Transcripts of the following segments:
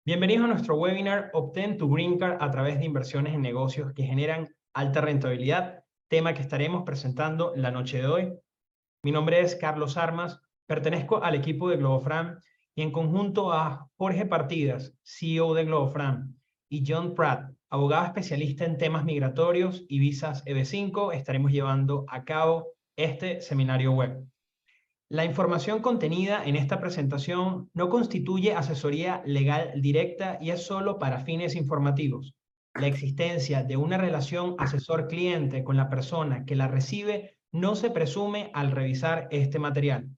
Bienvenidos a nuestro webinar Obtén tu Green Card a través de inversiones en negocios que generan alta rentabilidad, tema que estaremos presentando la noche de hoy. Mi nombre es Carlos Armas, pertenezco al equipo de Globofran y en conjunto a Jorge Partidas, CEO de Globofran, y John Pratt, abogado especialista en temas migratorios y visas EB5, estaremos llevando a cabo este seminario web. La información contenida en esta presentación no constituye asesoría legal directa y es solo para fines informativos. La existencia de una relación asesor-cliente con la persona que la recibe no se presume al revisar este material.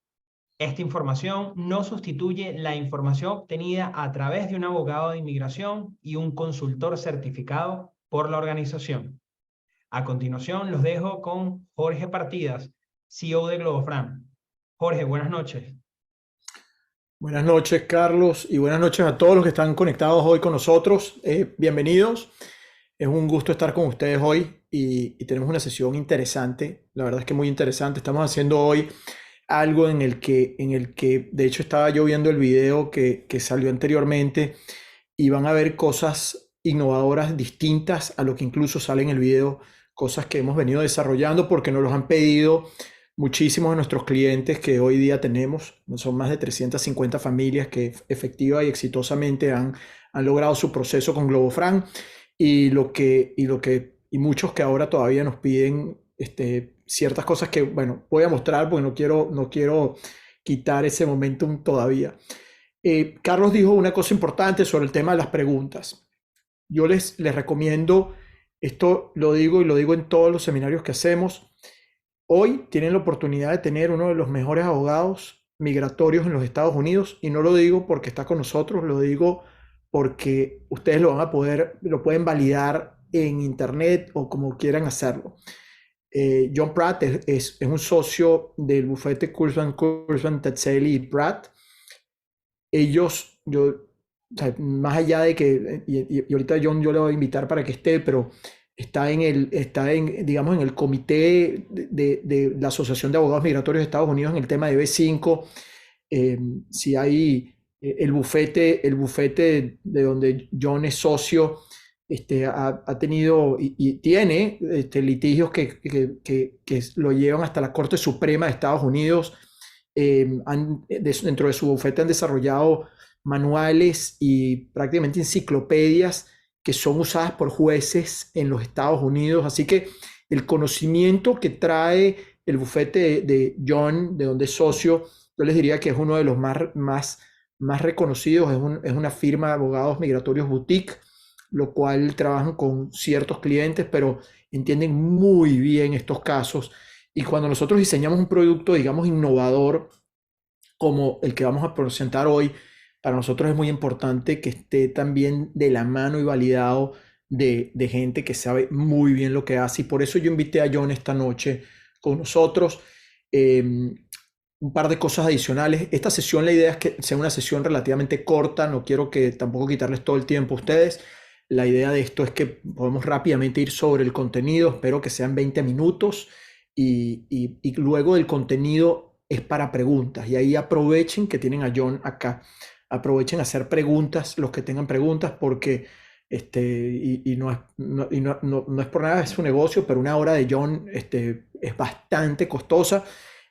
Esta información no sustituye la información obtenida a través de un abogado de inmigración y un consultor certificado por la organización. A continuación, los dejo con Jorge Partidas, CEO de Globofran. Jorge, buenas noches. Buenas noches, Carlos, y buenas noches a todos los que están conectados hoy con nosotros. Bienvenidos. Es un gusto estar con ustedes hoy y tenemos una sesión interesante. La verdad es que muy interesante. Estamos haciendo hoy algo en el que de hecho estaba yo viendo el video que salió anteriormente y van a ver cosas innovadoras distintas a lo que incluso sale en el video, cosas que hemos venido desarrollando porque nos los han pedido muchísimos de nuestros clientes que hoy día tenemos. Son más de 350 familias que efectiva y exitosamente han logrado su proceso con Globofran y muchos que ahora todavía nos piden ciertas cosas que, bueno, voy a mostrar porque no quiero quitar ese momentum todavía. Carlos dijo una cosa importante sobre el tema de las preguntas. Yo les recomiendo, esto lo digo y lo digo en todos los seminarios que hacemos. Hoy tienen la oportunidad de tener uno de los mejores abogados migratorios en los Estados Unidos, y no lo digo porque está con nosotros, lo digo porque ustedes lo pueden validar en internet o como quieran hacerlo. John Pratt es un socio del bufete Kurzban, Tetzeli y Pratt. Ellos, o sea, más allá de que, y ahorita John yo le voy a invitar para que esté, pero digamos, en el comité de la Asociación de Abogados Migratorios de Estados Unidos en el tema de B5. Si hay el bufete de donde John es socio, ha tenido y tiene litigios que lo llevan hasta la Corte Suprema de Estados Unidos. Dentro de su bufete han desarrollado manuales y prácticamente enciclopedias que son usadas por jueces en los Estados Unidos. Así que el conocimiento que trae el bufete de John, de donde es socio, yo les diría que es uno de los más reconocidos. Es una firma de abogados migratorios boutique, lo cual trabajan con ciertos clientes, pero entienden muy bien estos casos. Y cuando nosotros diseñamos un producto, digamos, innovador, como el que vamos a presentar hoy, para nosotros es muy importante que esté también de la mano y validado de gente que sabe muy bien lo que hace. Y por eso yo invité a John esta noche con nosotros. Un par de cosas adicionales. Esta sesión, la idea es que sea una sesión relativamente corta. No quiero que tampoco quitarles todo el tiempo a ustedes. La idea de esto es que podemos rápidamente ir sobre el contenido. Espero que sean 20 minutos y luego el contenido es para preguntas. Y ahí aprovechen que tienen a John acá. Aprovechen a hacer preguntas, los que tengan preguntas, porque no es por nada, es su negocio, pero una hora de John es bastante costosa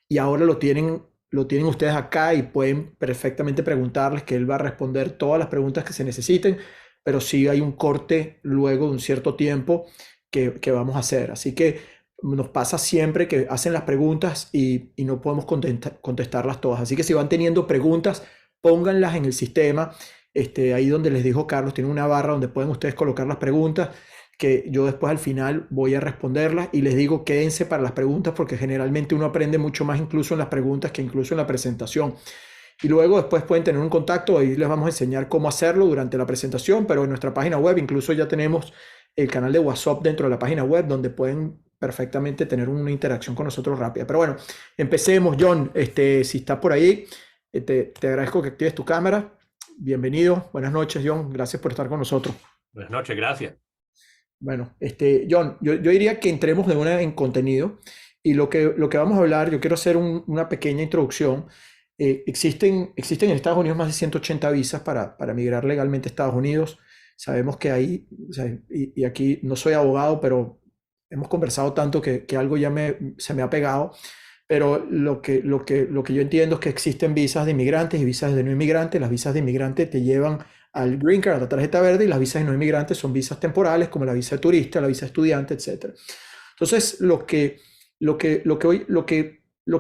y ahora lo tienen ustedes acá y pueden perfectamente preguntarles, que él va a responder todas las preguntas que se necesiten, pero sí hay un corte luego de un cierto tiempo que vamos a hacer. Así que nos pasa siempre que hacen las preguntas y no podemos contestarlas todas. Así que si van teniendo preguntas, pónganlas en el sistema. Ahí donde les dijo Carlos, tiene una barra donde pueden ustedes colocar las preguntas, que yo después al final voy a responderlas, y les digo quédense para las preguntas porque generalmente uno aprende mucho más incluso en las preguntas que incluso en la presentación. Y luego después pueden tener un contacto, ahí les vamos a enseñar cómo hacerlo durante la presentación, pero en nuestra página web incluso ya tenemos el canal de WhatsApp dentro de la página web donde pueden perfectamente tener una interacción con nosotros rápida. Pero bueno, empecemos. John, si estás por ahí, te agradezco que actives tu cámara. Bienvenido. Buenas noches, John. Gracias por estar con nosotros. Buenas noches, gracias. Bueno, John, yo diría que entremos de una en contenido, y lo que vamos a hablar, yo quiero hacer una pequeña introducción. existen en Estados Unidos más de 180 visas para migrar legalmente a Estados Unidos. Sabemos que hay, o sea, y aquí no soy abogado, pero hemos conversado tanto que algo ya se me ha pegado. Pero lo que yo entiendo es que existen visas de inmigrantes y visas de no inmigrantes. Las visas de inmigrante te llevan al Green Card, a la tarjeta verde, y las visas de no inmigrantes son visas temporales, como la visa de turista, la visa de estudiante, etc. Entonces, lo que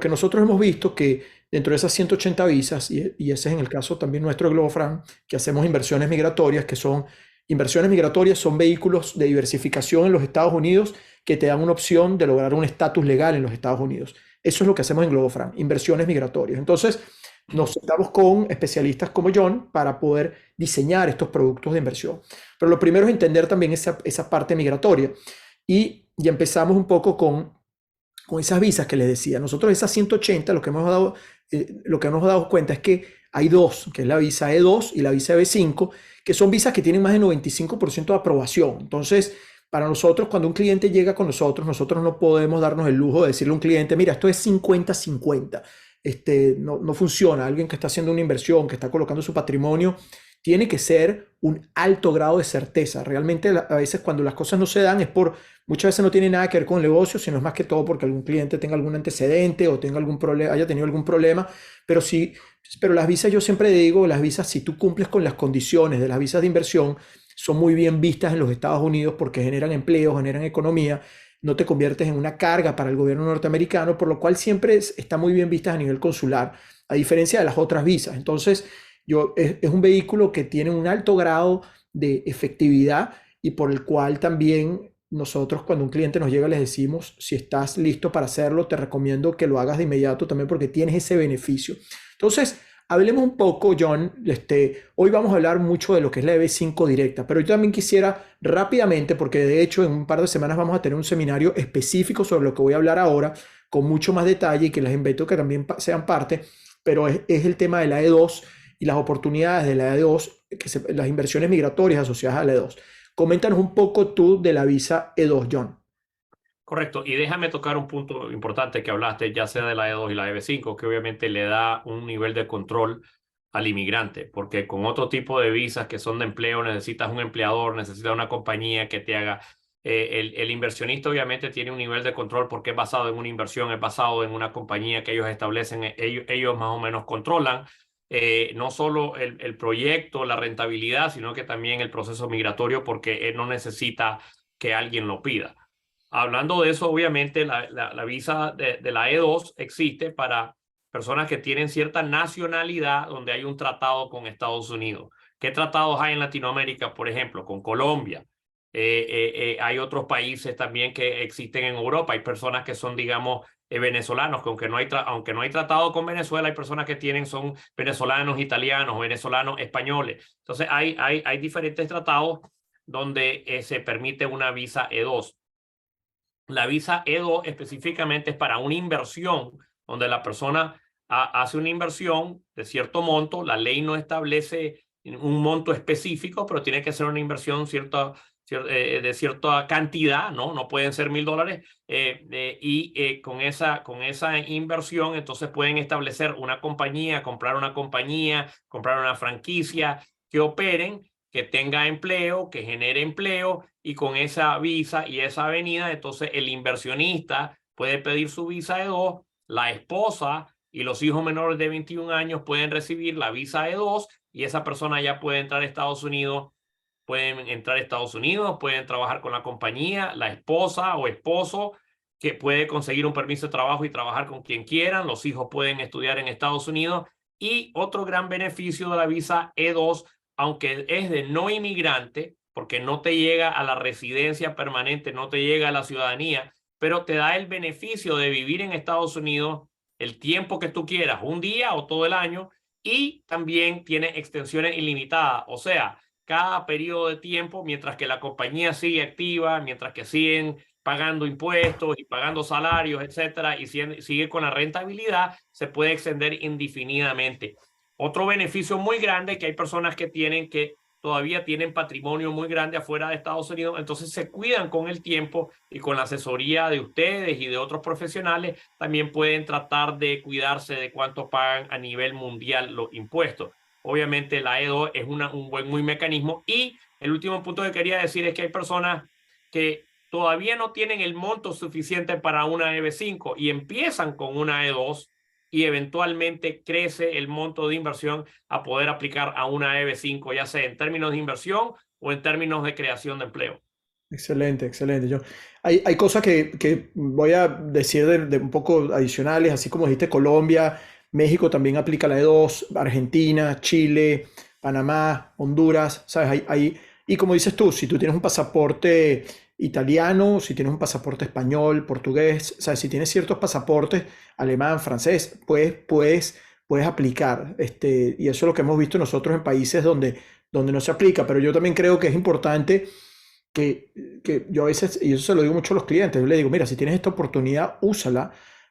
nosotros hemos visto que dentro de esas 180 visas, y ese es en el caso también nuestro de Globofran, que hacemos inversiones migratorias, inversiones migratorias son vehículos de diversificación en los Estados Unidos que te dan una opción de lograr un estatus legal en los Estados Unidos. Eso es lo que hacemos en Globofran, inversiones migratorias. Entonces, nos sentamos con especialistas como John para poder diseñar estos productos de inversión. Pero lo primero es entender también esa parte migratoria. Y empezamos un poco con esas visas que les decía. Nosotros esas 180, lo que hemos dado cuenta es que hay dos, que es la visa E2 y la visa B5, que son visas que tienen más del 95% de aprobación. Entonces, para nosotros, cuando un cliente llega con nosotros no podemos darnos el lujo de decirle a un cliente, mira, esto es 50-50. No funciona. Alguien que está haciendo una inversión, que está colocando su patrimonio, tiene que ser un alto grado de certeza. Realmente a veces cuando las cosas no se dan muchas veces no tiene nada que ver con el negocio, sino es más que todo porque algún cliente tenga algún antecedente o tenga algún problema, haya tenido algún problema. Pero las visas, yo siempre digo, las visas, si tú cumples con las condiciones de las visas de inversión, son muy bien vistas en los Estados Unidos porque generan empleo, generan economía, no te conviertes en una carga para el gobierno norteamericano, por lo cual siempre está muy bien vistas a nivel consular, a diferencia de las otras visas. Entonces, es un vehículo que tiene un alto grado de efectividad y por el cual también nosotros cuando un cliente nos llega les decimos, si estás listo para hacerlo, te recomiendo que lo hagas de inmediato también porque tienes ese beneficio. Entonces, hablemos un poco, John. Hoy vamos a hablar mucho de lo que es la EB5 directa, pero yo también quisiera rápidamente, porque de hecho en un par de semanas vamos a tener un seminario específico sobre lo que voy a hablar ahora, con mucho más detalle y que les invito a que también sean parte, pero es el tema de la E2 y las oportunidades de la E2, las inversiones migratorias asociadas a la E2. Coméntanos un poco tú de la visa E2, John. Correcto, y déjame tocar un punto importante que hablaste, ya sea de la E2 y la EB5, que obviamente le da un nivel de control al inmigrante, porque con otro tipo de visas que son de empleo, necesitas un empleador, necesitas una compañía que te haga. El inversionista obviamente tiene un nivel de control porque es basado en una inversión, es basado en una compañía que ellos establecen, ellos más o menos controlan. No solo el proyecto, la rentabilidad, sino que también el proceso migratorio, porque él no necesita que alguien lo pida. Hablando de eso, obviamente la visa de la E2 existe para personas que tienen cierta nacionalidad donde hay un tratado con Estados Unidos. ¿Qué tratados hay en Latinoamérica, por ejemplo? Con Colombia. Hay otros países también que existen en Europa. Hay personas que son, digamos, venezolanos, que aunque no hay tratado con Venezuela, hay personas que son venezolanos, italianos, venezolanos, españoles. Entonces hay diferentes tratados donde se permite una visa E2. La visa E2 específicamente es para una inversión, donde la persona hace una inversión de cierto monto. La ley no establece un monto específico, pero tiene que ser una inversión de cierta cantidad, ¿no? No pueden ser $1,000. Con esa inversión, entonces pueden establecer una compañía, comprar una franquicia que operen, que tenga empleo, que genere empleo, y con esa visa y esa avenida, entonces el inversionista puede pedir su visa E2, la esposa y los hijos menores de 21 años pueden recibir la visa E2 y esa persona ya puede entrar a Estados Unidos. Pueden trabajar con la compañía, la esposa o esposo que puede conseguir un permiso de trabajo y trabajar con quien quieran. Los hijos pueden estudiar en Estados Unidos. Y otro gran beneficio de la visa E2, aunque es de no inmigrante, porque no te llega a la residencia permanente, no te llega a la ciudadanía, pero te da el beneficio de vivir en Estados Unidos el tiempo que tú quieras, un día o todo el año, y también tiene extensiones ilimitadas. O sea, cada periodo de tiempo, mientras que la compañía sigue activa, mientras que siguen pagando impuestos y pagando salarios, etcétera, y sigue con la rentabilidad, se puede extender indefinidamente. Otro beneficio muy grande, que hay personas que tienen que todavía tienen patrimonio muy grande afuera de Estados Unidos, entonces se cuidan con el tiempo y con la asesoría de ustedes y de otros profesionales, también pueden tratar de cuidarse de cuánto pagan a nivel mundial los impuestos. Obviamente la E2 es un buen mecanismo. Y el último punto que quería decir es que hay personas que todavía no tienen el monto suficiente para una EB5 y empiezan con una E2 y eventualmente crece el monto de inversión a poder aplicar a una EB5, ya sea en términos de inversión o en términos de creación de empleo. Excelente, excelente. Hay cosas que voy a decir de un poco adicionales, así como dijiste Colombia, México también aplica la E2, Argentina, Chile, Panamá, Honduras, ¿sabes? Y como dices tú, si tú tienes un pasaporte italiano, si tienes un pasaporte español, portugués, ¿sabes? Si tienes ciertos pasaportes, alemán, francés, puedes aplicar. Y eso es lo que hemos visto nosotros en países donde no se aplica, pero yo también creo que es importante que yo a veces, y eso se lo digo mucho a los clientes, yo les digo, mira, si tienes esta oportunidad, úsala,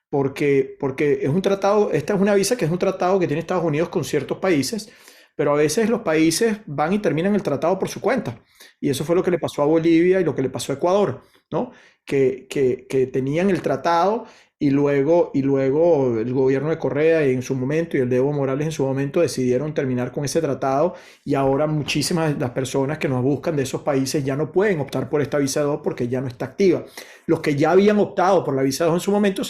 porque es un tratado, esta es una visa que es un tratado que tiene Estados Unidos con ciertos países, pero a veces los países van y terminan el tratado por su cuenta. Y eso fue lo que le pasó a Bolivia y lo que le pasó a Ecuador, ¿no? Que tenían el tratado y luego el gobierno de Correa en su momento y el de Evo Morales en su momento decidieron terminar con ese tratado, y ahora muchísimas de las personas que nos buscan de esos países ya no pueden optar por esta visa 2 porque ya no está activa. Los que ya habían optado por la visa 2 en su momento,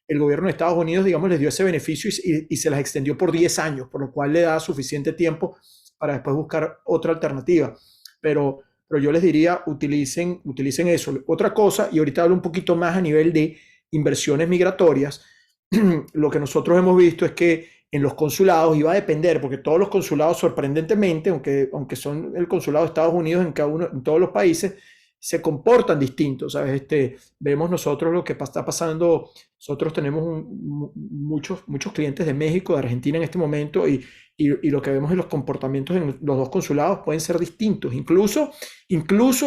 el gobierno de Estados Unidos, digamos, les dio ese beneficio y se las extendió por 10 años, por lo cual le da suficiente tiempo para después buscar otra alternativa. Pero yo les diría, utilicen eso. Otra cosa, y ahorita hablo un poquito más a nivel de inversiones migratorias, lo que nosotros hemos visto es que en los consulados, y va a depender, porque todos los consulados sorprendentemente, aunque son el consulado de Estados Unidos en todos los países, se comportan distintos, ¿sabes? Vemos nosotros lo que está pasando. Nosotros tenemos muchos clientes de México, de Argentina en este momento, y lo que vemos en los comportamientos en los dos consulados pueden ser distintos, incluso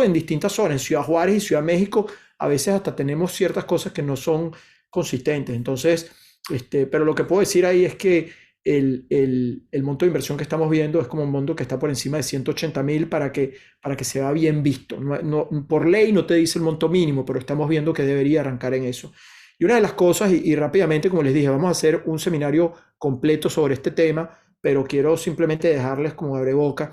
en distintas zonas, en Ciudad Juárez y Ciudad México, a veces hasta tenemos ciertas cosas que no son consistentes. Entonces, pero lo que puedo decir ahí es que el monto de inversión que estamos viendo es como un monto que está por encima de 180,000 para que se vea bien visto. Por ley no te dice el monto mínimo, pero estamos viendo que debería arrancar en eso. Y una de las cosas, y rápidamente, como les dije, vamos a hacer un seminario completo sobre este tema, pero quiero simplemente dejarles como abreboca.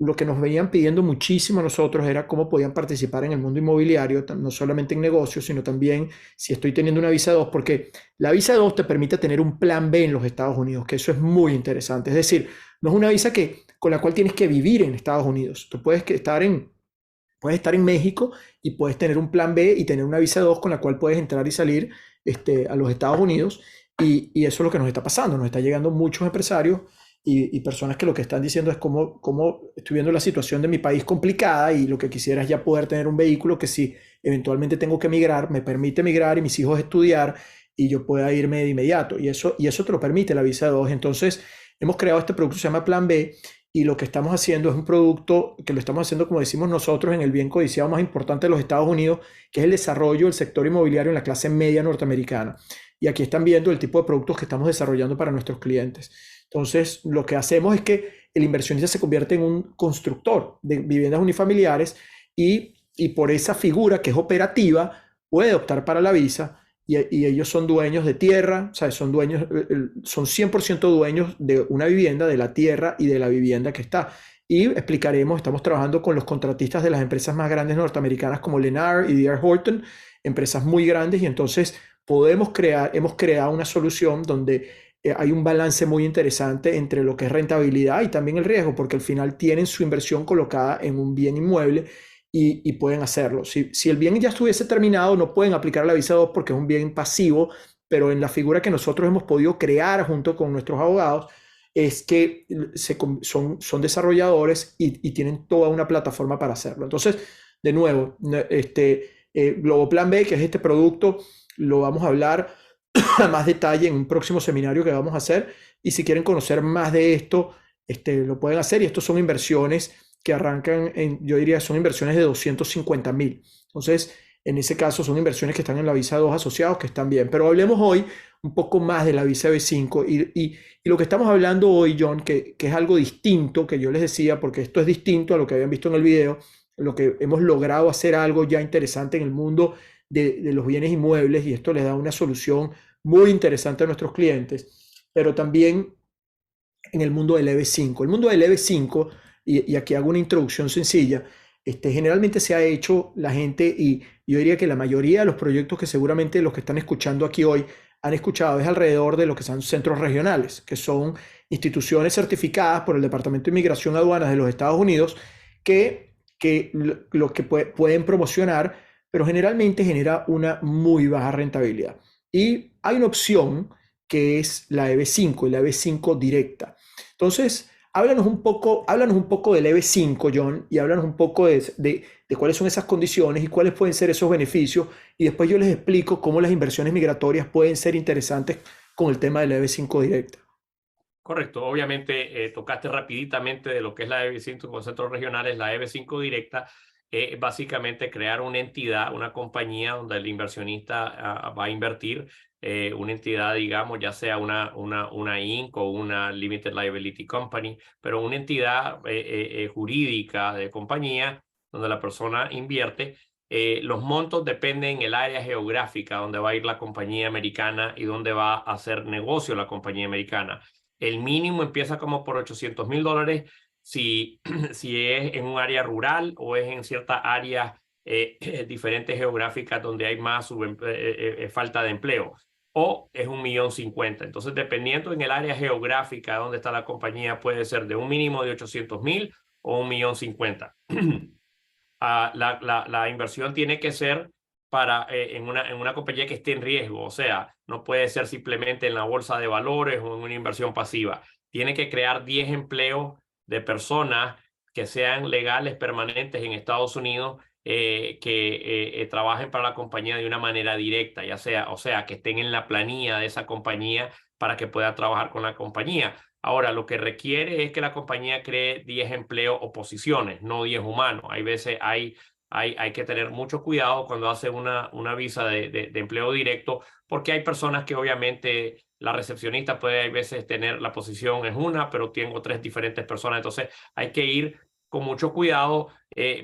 Lo que nos venían pidiendo muchísimo a nosotros era cómo podían participar en el mundo inmobiliario, no solamente en negocios, sino también si estoy teniendo una visa 2, porque la visa 2 te permite tener un plan B en los Estados Unidos, que eso es muy interesante. Es decir, no es una visa con la cual tienes que vivir en Estados Unidos. Tú puedes estar en México y puedes tener un plan B y tener una visa 2 con la cual puedes entrar y salir a los Estados Unidos. Y eso es lo que nos está pasando. Nos está llegando muchos empresarios y personas que lo que están diciendo es cómo estoy viendo la situación de mi país complicada y lo que quisiera es ya poder tener un vehículo que si eventualmente tengo que migrar, me permite migrar y mis hijos estudiar y yo pueda irme de inmediato. Y eso te lo permite la visa 2. Entonces, hemos creado este producto que se llama Plan B, y lo que estamos haciendo es un producto que lo estamos haciendo, como decimos nosotros, en el bien codiciado más importante de los Estados Unidos, que es el desarrollo del sector inmobiliario en la clase media norteamericana. Y aquí están viendo el tipo de productos que estamos desarrollando para nuestros clientes. Entonces, lo que hacemos es que el inversionista se convierte en un constructor de viviendas unifamiliares y por esa figura que es operativa puede optar para la visa, y ellos son dueños de tierra, ¿sabes? Son 100% dueños de una vivienda, de la tierra y de la vivienda que está. Y estamos trabajando con los contratistas de las empresas más grandes norteamericanas como Lennar y D.R. Horton, empresas muy grandes, y entonces hemos creado una solución donde hay un balance muy interesante entre lo que es rentabilidad y también el riesgo, porque al final tienen su inversión colocada en un bien inmueble y pueden hacerlo. Si el bien ya estuviese terminado, no pueden aplicar la visa 2 porque es un bien pasivo, pero en la figura que nosotros hemos podido crear junto con nuestros abogados es que son desarrolladores y tienen toda una plataforma para hacerlo. Entonces, de nuevo, Globoplan B, que es este producto, lo vamos a hablar a más detalle en un próximo seminario que vamos a hacer, y si quieren conocer más de esto, lo pueden hacer. Y estos son inversiones que arrancan yo diría, son inversiones de 250,000. Entonces, en ese caso son inversiones que están en la visa 2 asociados, que están bien. Pero hablemos hoy un poco más de la visa B5. Y lo que estamos hablando hoy, John, que es algo distinto, que yo les decía, porque esto es distinto a lo que habían visto en el video, lo que hemos logrado hacer algo ya interesante en el mundo de los bienes inmuebles, y esto les da una solución muy interesante a nuestros clientes, pero también en el mundo del EB5. El mundo del EB5, y aquí hago una introducción sencilla, generalmente se ha hecho la gente, y yo diría que la mayoría de los proyectos que seguramente los que están escuchando aquí hoy han escuchado, es alrededor de lo que son centros regionales, que son instituciones certificadas por el Departamento de Inmigración y Aduanas de los Estados Unidos, que lo que pueden promocionar, pero generalmente genera una muy baja rentabilidad. Y hay una opción que es la EB5 y la EB5 directa. Entonces, háblanos un poco del EB5, John, y háblanos un poco de cuáles son esas condiciones y cuáles pueden ser esos beneficios, y después yo les explico cómo las inversiones migratorias pueden ser interesantes con el tema de la EB5 directa. Correcto, obviamente tocaste rapiditamente de lo que es la EB5 con centros regionales. La EB5 directa, básicamente crear una entidad, una compañía donde el inversionista va a invertir, una entidad, digamos, ya sea una Inc. o una Limited Liability Company, pero una entidad jurídica de compañía donde la persona invierte. Los montos dependen del área geográfica donde va a ir la compañía americana y donde va a hacer negocio la compañía americana. El mínimo empieza como por $800,000 si, si es en un área rural o es en ciertas áreas diferentes geográficas donde hay más falta de empleo, o es 1,50,000. Entonces, dependiendo en el área geográfica donde está la compañía, puede ser de un mínimo de 800,000 o 1,50,000. La inversión tiene que ser en una compañía que esté en riesgo, o sea, no puede ser simplemente en la bolsa de valores o en una inversión pasiva. Tiene que crear 10 empleos de personas que sean legales, permanentes en Estados Unidos, que trabajen para la compañía de una manera directa, o sea, que estén en la planilla de esa compañía para que puedan trabajar con la compañía. Ahora, lo que requiere es que la compañía cree 10 empleos o posiciones, no 10 humanos. Hay veces hay que tener mucho cuidado cuando hace una visa de empleo directo, porque hay personas que obviamente la recepcionista puede a veces tener la posición es una, pero tengo 3 diferentes personas. Entonces hay que ir con mucho cuidado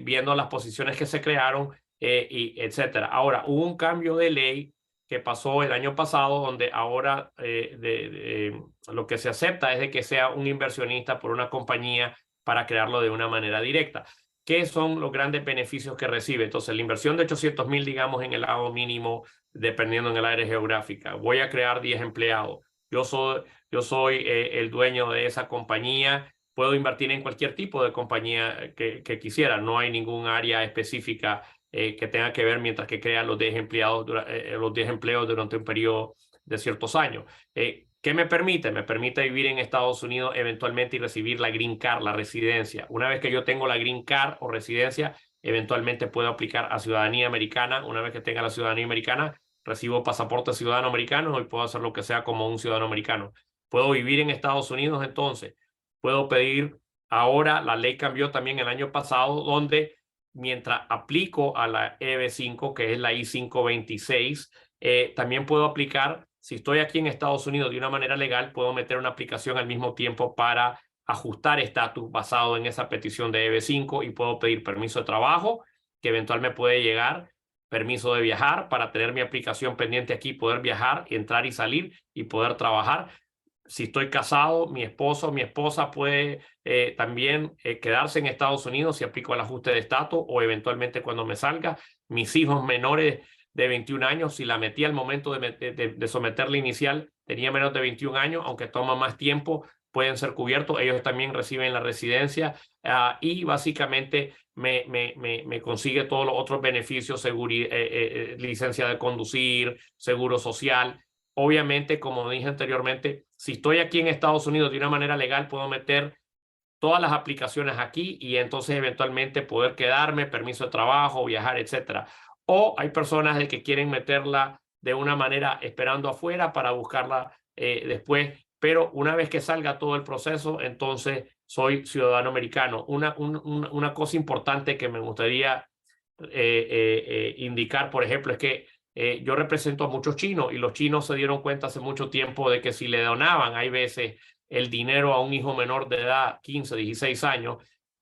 viendo las posiciones que se crearon, y etcétera. Ahora, hubo un cambio de ley que pasó el año pasado, donde ahora lo que se acepta es de que sea un inversionista por una compañía para crearlo de una manera directa. ¿Qué son los grandes beneficios que recibe? Entonces, la inversión de 800,000, digamos, en el lado mínimo, dependiendo en el área geográfica. Voy a crear 10 empleados. Yo soy el dueño de esa compañía. Puedo invertir en cualquier tipo de compañía que quisiera. No hay ningún área específica que tenga que ver mientras que crea los 10 empleados, los 10 empleos durante un periodo de ciertos años. ¿Qué me permite? Me permite vivir en Estados Unidos eventualmente y recibir la Green Card, la residencia. Una vez que yo tengo la Green Card o residencia, eventualmente puedo aplicar a ciudadanía americana. Una vez que tenga la ciudadanía americana, recibo pasaporte ciudadano americano y puedo hacer lo que sea como un ciudadano americano. Puedo vivir en Estados Unidos entonces. Puedo pedir, ahora la ley cambió también el año pasado, donde mientras aplico a la EB5, que es la I-526, también puedo aplicar, si estoy aquí en Estados Unidos de una manera legal, puedo meter una aplicación al mismo tiempo para ajustar estatus basado en esa petición de EB5, y puedo pedir permiso de trabajo, que eventualmente me puede llegar, permiso de viajar para tener mi aplicación pendiente aquí, poder viajar, entrar y salir y poder trabajar. Si estoy casado, mi esposo o mi esposa puede también quedarse en Estados Unidos si aplico el ajuste de estatus, o eventualmente cuando me salga. Mis hijos menores de 21 años, si la metí al momento de someterla inicial, tenía menos de 21 años, aunque toma más tiempo, pueden ser cubiertos. Ellos también reciben la residencia, y básicamente me consigue todos los otros beneficios, licencia de conducir, seguro social. Obviamente, como dije anteriormente, si estoy aquí en Estados Unidos de una manera legal, puedo meter todas las aplicaciones aquí y entonces eventualmente poder quedarme, permiso de trabajo, viajar, etcétera. O hay personas que quieren meterla de una manera esperando afuera para buscarla después, pero una vez que salga todo el proceso, entonces soy ciudadano americano. Una cosa importante que me gustaría indicar, por ejemplo, es que yo represento a muchos chinos y los chinos se dieron cuenta hace mucho tiempo de que si le donaban, hay veces, el dinero a un hijo menor de edad, 15, 16 años,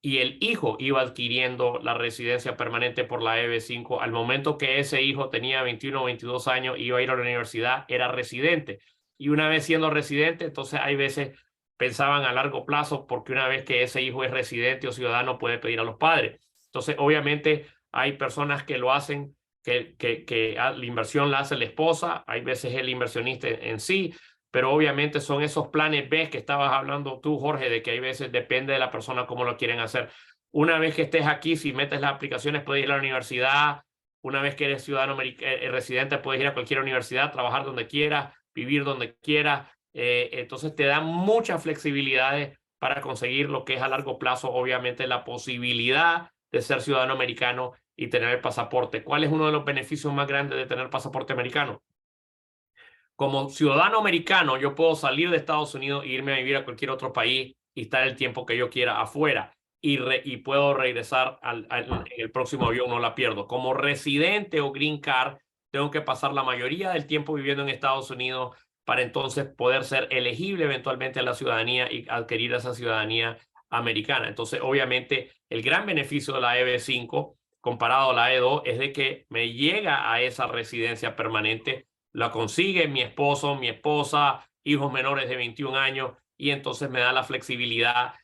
y el hijo iba adquiriendo la residencia permanente por la EB5, al momento que ese hijo tenía 21 o 22 años y iba a ir a la universidad, era residente. Y una vez siendo residente, entonces hay veces pensaban a largo plazo, porque una vez que ese hijo es residente o ciudadano puede pedir a los padres. Entonces, obviamente, hay personas que lo hacen, que la inversión la hace la esposa, hay veces el inversionista en sí, pero obviamente son esos planes B que estabas hablando tú, Jorge, de que hay veces depende de la persona cómo lo quieren hacer. Una vez que estés aquí, si metes las aplicaciones, puedes ir a la universidad. Una vez que eres ciudadano residente, puedes ir a cualquier universidad, trabajar donde quieras, vivir donde quieras. Entonces te dan muchas flexibilidades para conseguir lo que es a largo plazo, obviamente, la posibilidad de ser ciudadano americano y tener el pasaporte. ¿Cuál es uno de los beneficios más grandes de tener pasaporte americano? Como ciudadano americano, yo puedo salir de Estados Unidos e irme a vivir a cualquier otro país y estar el tiempo que yo quiera afuera y puedo regresar en el próximo avión, no la pierdo. Como residente o green card, tengo que pasar la mayoría del tiempo viviendo en Estados Unidos para entonces poder ser elegible eventualmente a la ciudadanía y adquirir esa ciudadanía americana. Entonces, obviamente, el gran beneficio de la EB5 comparado a la E2 es de que me llega a esa residencia permanente, la consigue mi esposo, mi esposa, hijos menores de 21 años, y entonces me da la flexibilidad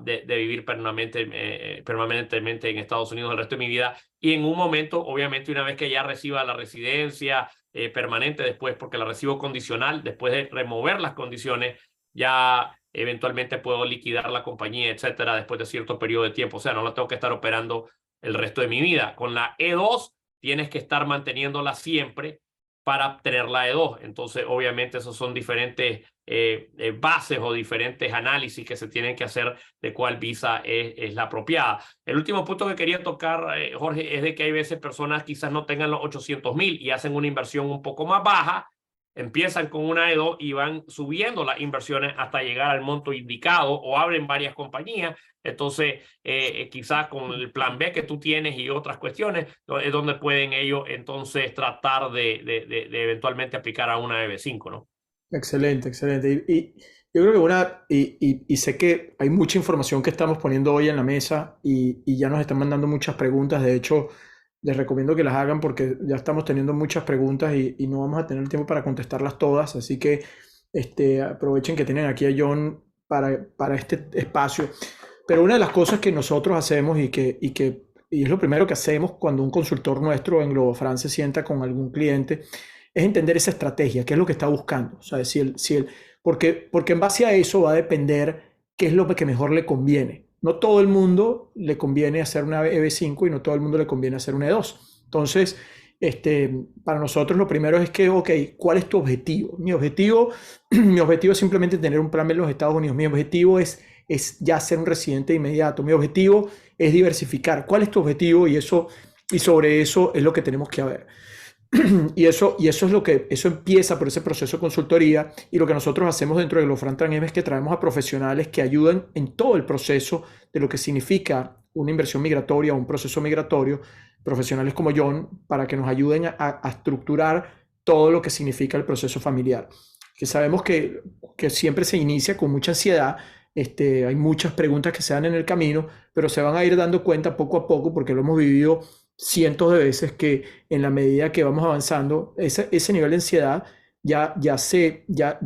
de vivir permanentemente en Estados Unidos el resto de mi vida. Y en un momento, obviamente, una vez que ya reciba la residencia permanente después, porque la recibo condicional, después de remover las condiciones, ya eventualmente puedo liquidar la compañía, etcétera, después de cierto periodo de tiempo. O sea, no la tengo que estar operando el resto de mi vida. Con la E2 tienes que estar manteniéndola siempre para tener la E2. Entonces, obviamente, esos son diferentes bases o diferentes análisis que se tienen que hacer de cuál visa es la apropiada. El último punto que quería tocar, Jorge, es de que hay veces personas quizás no tengan los 800,000 y hacen una inversión un poco más baja, empiezan con una E2 y van subiendo las inversiones hasta llegar al monto indicado o abren varias compañías. Entonces, quizás con el plan B que tú tienes y otras cuestiones, es donde pueden ellos entonces tratar de eventualmente aplicar a una EB5, ¿no? Excelente, excelente. Y yo creo que y sé que hay mucha información que estamos poniendo hoy en la mesa y ya nos están mandando muchas preguntas. De hecho, les recomiendo que las hagan porque ya estamos teniendo muchas preguntas y no vamos a tener tiempo para contestarlas todas. Así que aprovechen que tienen aquí a John para este espacio. Pero una de las cosas que nosotros hacemos y es lo primero que hacemos cuando un consultor nuestro en Globofran se sienta con algún cliente, es entender esa estrategia, qué es lo que está buscando. O sea, porque en base a eso va a depender qué es lo que mejor le conviene. No todo el mundo le conviene hacer una EB5 y no todo el mundo le conviene hacer una E2. Entonces, para nosotros lo primero es que, ok, ¿cuál es tu objetivo? Mi objetivo es simplemente tener un plan en los Estados Unidos. Mi objetivo es ya ser un residente inmediato. Mi objetivo es diversificar. ¿Cuál es tu objetivo? Y sobre eso es lo que tenemos que ver. Y eso empieza por ese proceso de consultoría, y lo que nosotros hacemos dentro de Globofran Transem es que traemos a profesionales que ayudan en todo el proceso de lo que significa una inversión migratoria o un proceso migratorio, profesionales como John, para que nos ayuden a estructurar todo lo que significa el proceso familiar, que sabemos que siempre se inicia con mucha ansiedad. Hay muchas preguntas que se dan en el camino, pero se van a ir dando cuenta poco a poco, porque lo hemos vivido cientos de veces, que en la medida que vamos avanzando, ese nivel de ansiedad ya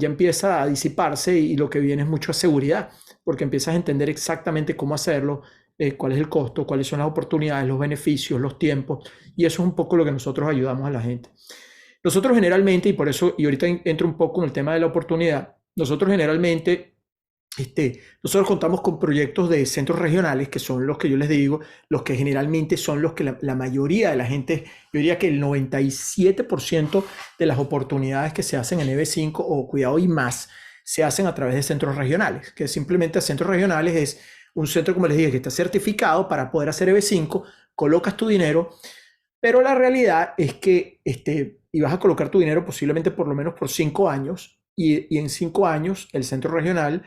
empieza a disiparse, y lo que viene es mucha seguridad, porque empiezas a entender exactamente cómo hacerlo, cuál es el costo, cuáles son las oportunidades, los beneficios, los tiempos, y eso es un poco lo que nosotros ayudamos a la gente. Nosotros generalmente, y por eso, y ahorita entro un poco en el tema de la oportunidad, nosotros generalmente nosotros contamos con proyectos de centros regionales, que son los que yo les digo, los que generalmente son los que la mayoría de la gente, yo diría que el 97% de las oportunidades que se hacen en EB5 o cuidado y más, se hacen a través de centros regionales, que simplemente centros regionales es un centro, como les dije, que está certificado para poder hacer EB5, colocas tu dinero, pero la realidad es que y vas a colocar tu dinero posiblemente por lo menos por 5 años, y en 5 años el centro regional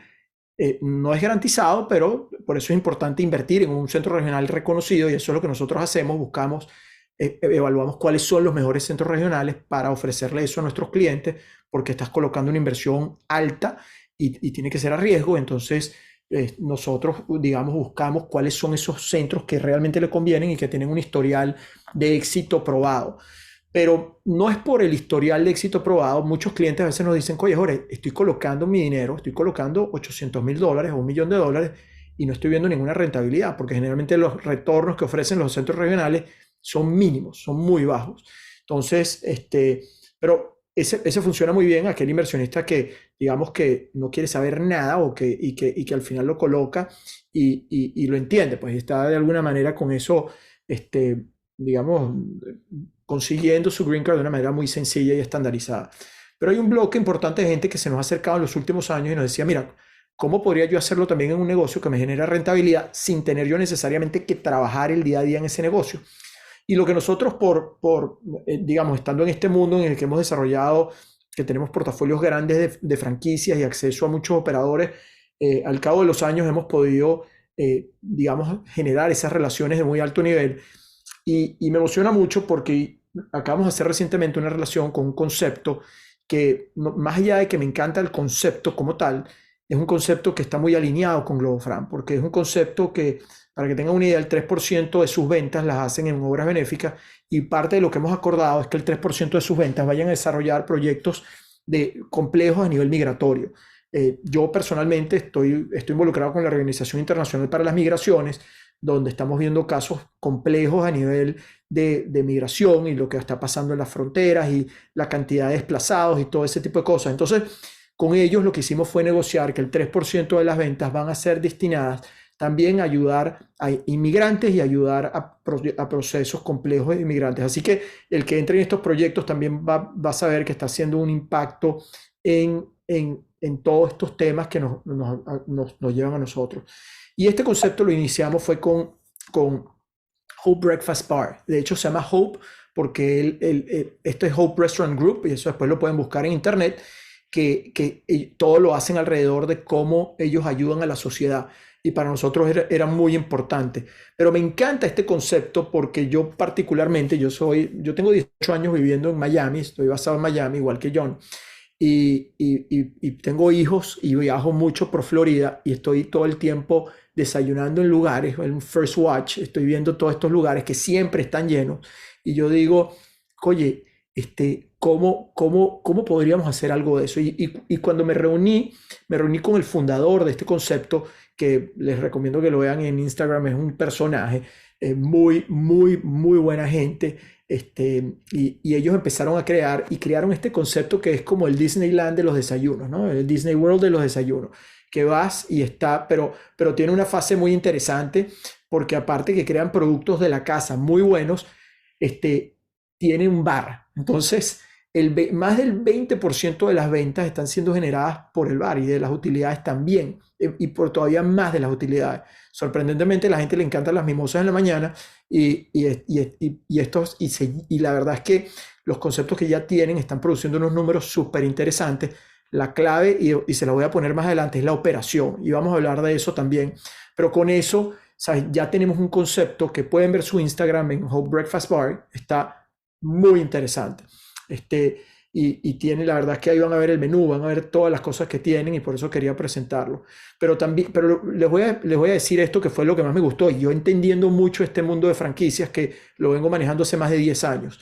no es garantizado, pero por eso es importante invertir en un centro regional reconocido, y eso es lo que nosotros hacemos. Buscamos evaluamos cuáles son los mejores centros regionales para ofrecerle eso a nuestros clientes, porque estás colocando una inversión alta y tiene que ser a riesgo. Entonces, nosotros, digamos, buscamos cuáles son esos centros que realmente le convienen y que tienen un historial de éxito probado. Pero no es por el historial de éxito probado. Muchos clientes a veces nos dicen, oye, Jorge, estoy colocando mi dinero, estoy colocando $800,000 o $1,000,000 y no estoy viendo ninguna rentabilidad, porque generalmente los retornos que ofrecen los centros regionales son mínimos, son muy bajos. Entonces, pero ese funciona muy bien, aquel inversionista que, digamos, que no quiere saber nada y que al final lo coloca y lo entiende, pues está de alguna manera con eso, digamos, consiguiendo su green card de una manera muy sencilla y estandarizada. Pero hay un bloque importante de gente que se nos ha acercado en los últimos años y nos decía, mira, ¿cómo podría yo hacerlo también en un negocio que me genera rentabilidad sin tener yo necesariamente que trabajar el día a día en ese negocio? Y lo que nosotros digamos, estando en este mundo en el que hemos desarrollado, que tenemos portafolios grandes de franquicias y acceso a muchos operadores, al cabo de los años hemos podido, digamos, generar esas relaciones de muy alto nivel. Y me emociona mucho porque acabamos de hacer recientemente una relación con un concepto que, más allá de que me encanta el concepto como tal, es un concepto que está muy alineado con GloboFran, porque es un concepto que, para que tengan una idea, el 3% de sus ventas las hacen en obras benéficas y parte de lo que hemos acordado es que el 3% de sus ventas vayan a desarrollar proyectos complejos a nivel migratorio. Yo personalmente estoy involucrado con la Organización Internacional para las Migraciones, donde estamos viendo casos complejos a nivel de migración y lo que está pasando en las fronteras y la cantidad de desplazados y todo ese tipo de cosas. Entonces, con ellos lo que hicimos fue negociar que el 3% de las ventas van a ser destinadas también a ayudar a inmigrantes y ayudar a procesos complejos de inmigrantes. Así que el que entre en estos proyectos también va a saber que está haciendo un impacto en todos estos temas que nos llevan a nosotros. Y este concepto lo iniciamos fue con Hope Breakfast Bar. De hecho, se llama Hope porque esto es Hope Restaurant Group, y eso después lo pueden buscar en internet, que todo lo hacen alrededor de cómo ellos ayudan a la sociedad. Y para nosotros era muy importante. Pero me encanta este concepto porque yo particularmente, yo tengo 18 años viviendo en Miami, estoy basado en Miami, igual que John. Y tengo hijos y viajo mucho por Florida y estoy todo el tiempo desayunando en lugares, en First Watch, estoy viendo todos estos lugares que siempre están llenos. Y yo digo, oye, ¿cómo podríamos hacer algo de eso? Y cuando me reuní con el fundador de este concepto, que les recomiendo que lo vean en Instagram, es un personaje muy, muy, muy buena gente. Y ellos empezaron a crearon este concepto que es como el Disneyland de los desayunos, ¿no? El Disney World de los desayunos, que vas y está, pero tiene una fase muy interesante porque aparte que crean productos de la casa muy buenos, tiene un bar. Entonces, más del 20% de las ventas están siendo generadas por el bar y de las utilidades también, y por todavía más de las utilidades. Sorprendentemente, a la gente le encantan las mimosas en la mañana y la verdad es que los conceptos que ya tienen están produciendo unos números súper interesantes. La clave, y se la voy a poner más adelante, es la operación, y vamos a hablar de eso también. Pero con eso, ¿sabes? Ya tenemos un concepto que pueden ver su Instagram en Hope Breakfast Bar, está muy interesante. Y tiene, la verdad es que ahí van a ver el menú, van a ver todas las cosas que tienen y por eso quería presentarlo. Pero les voy a decir esto que fue lo que más me gustó. Y yo entendiendo mucho este mundo de franquicias que lo vengo manejando hace más de 10 años.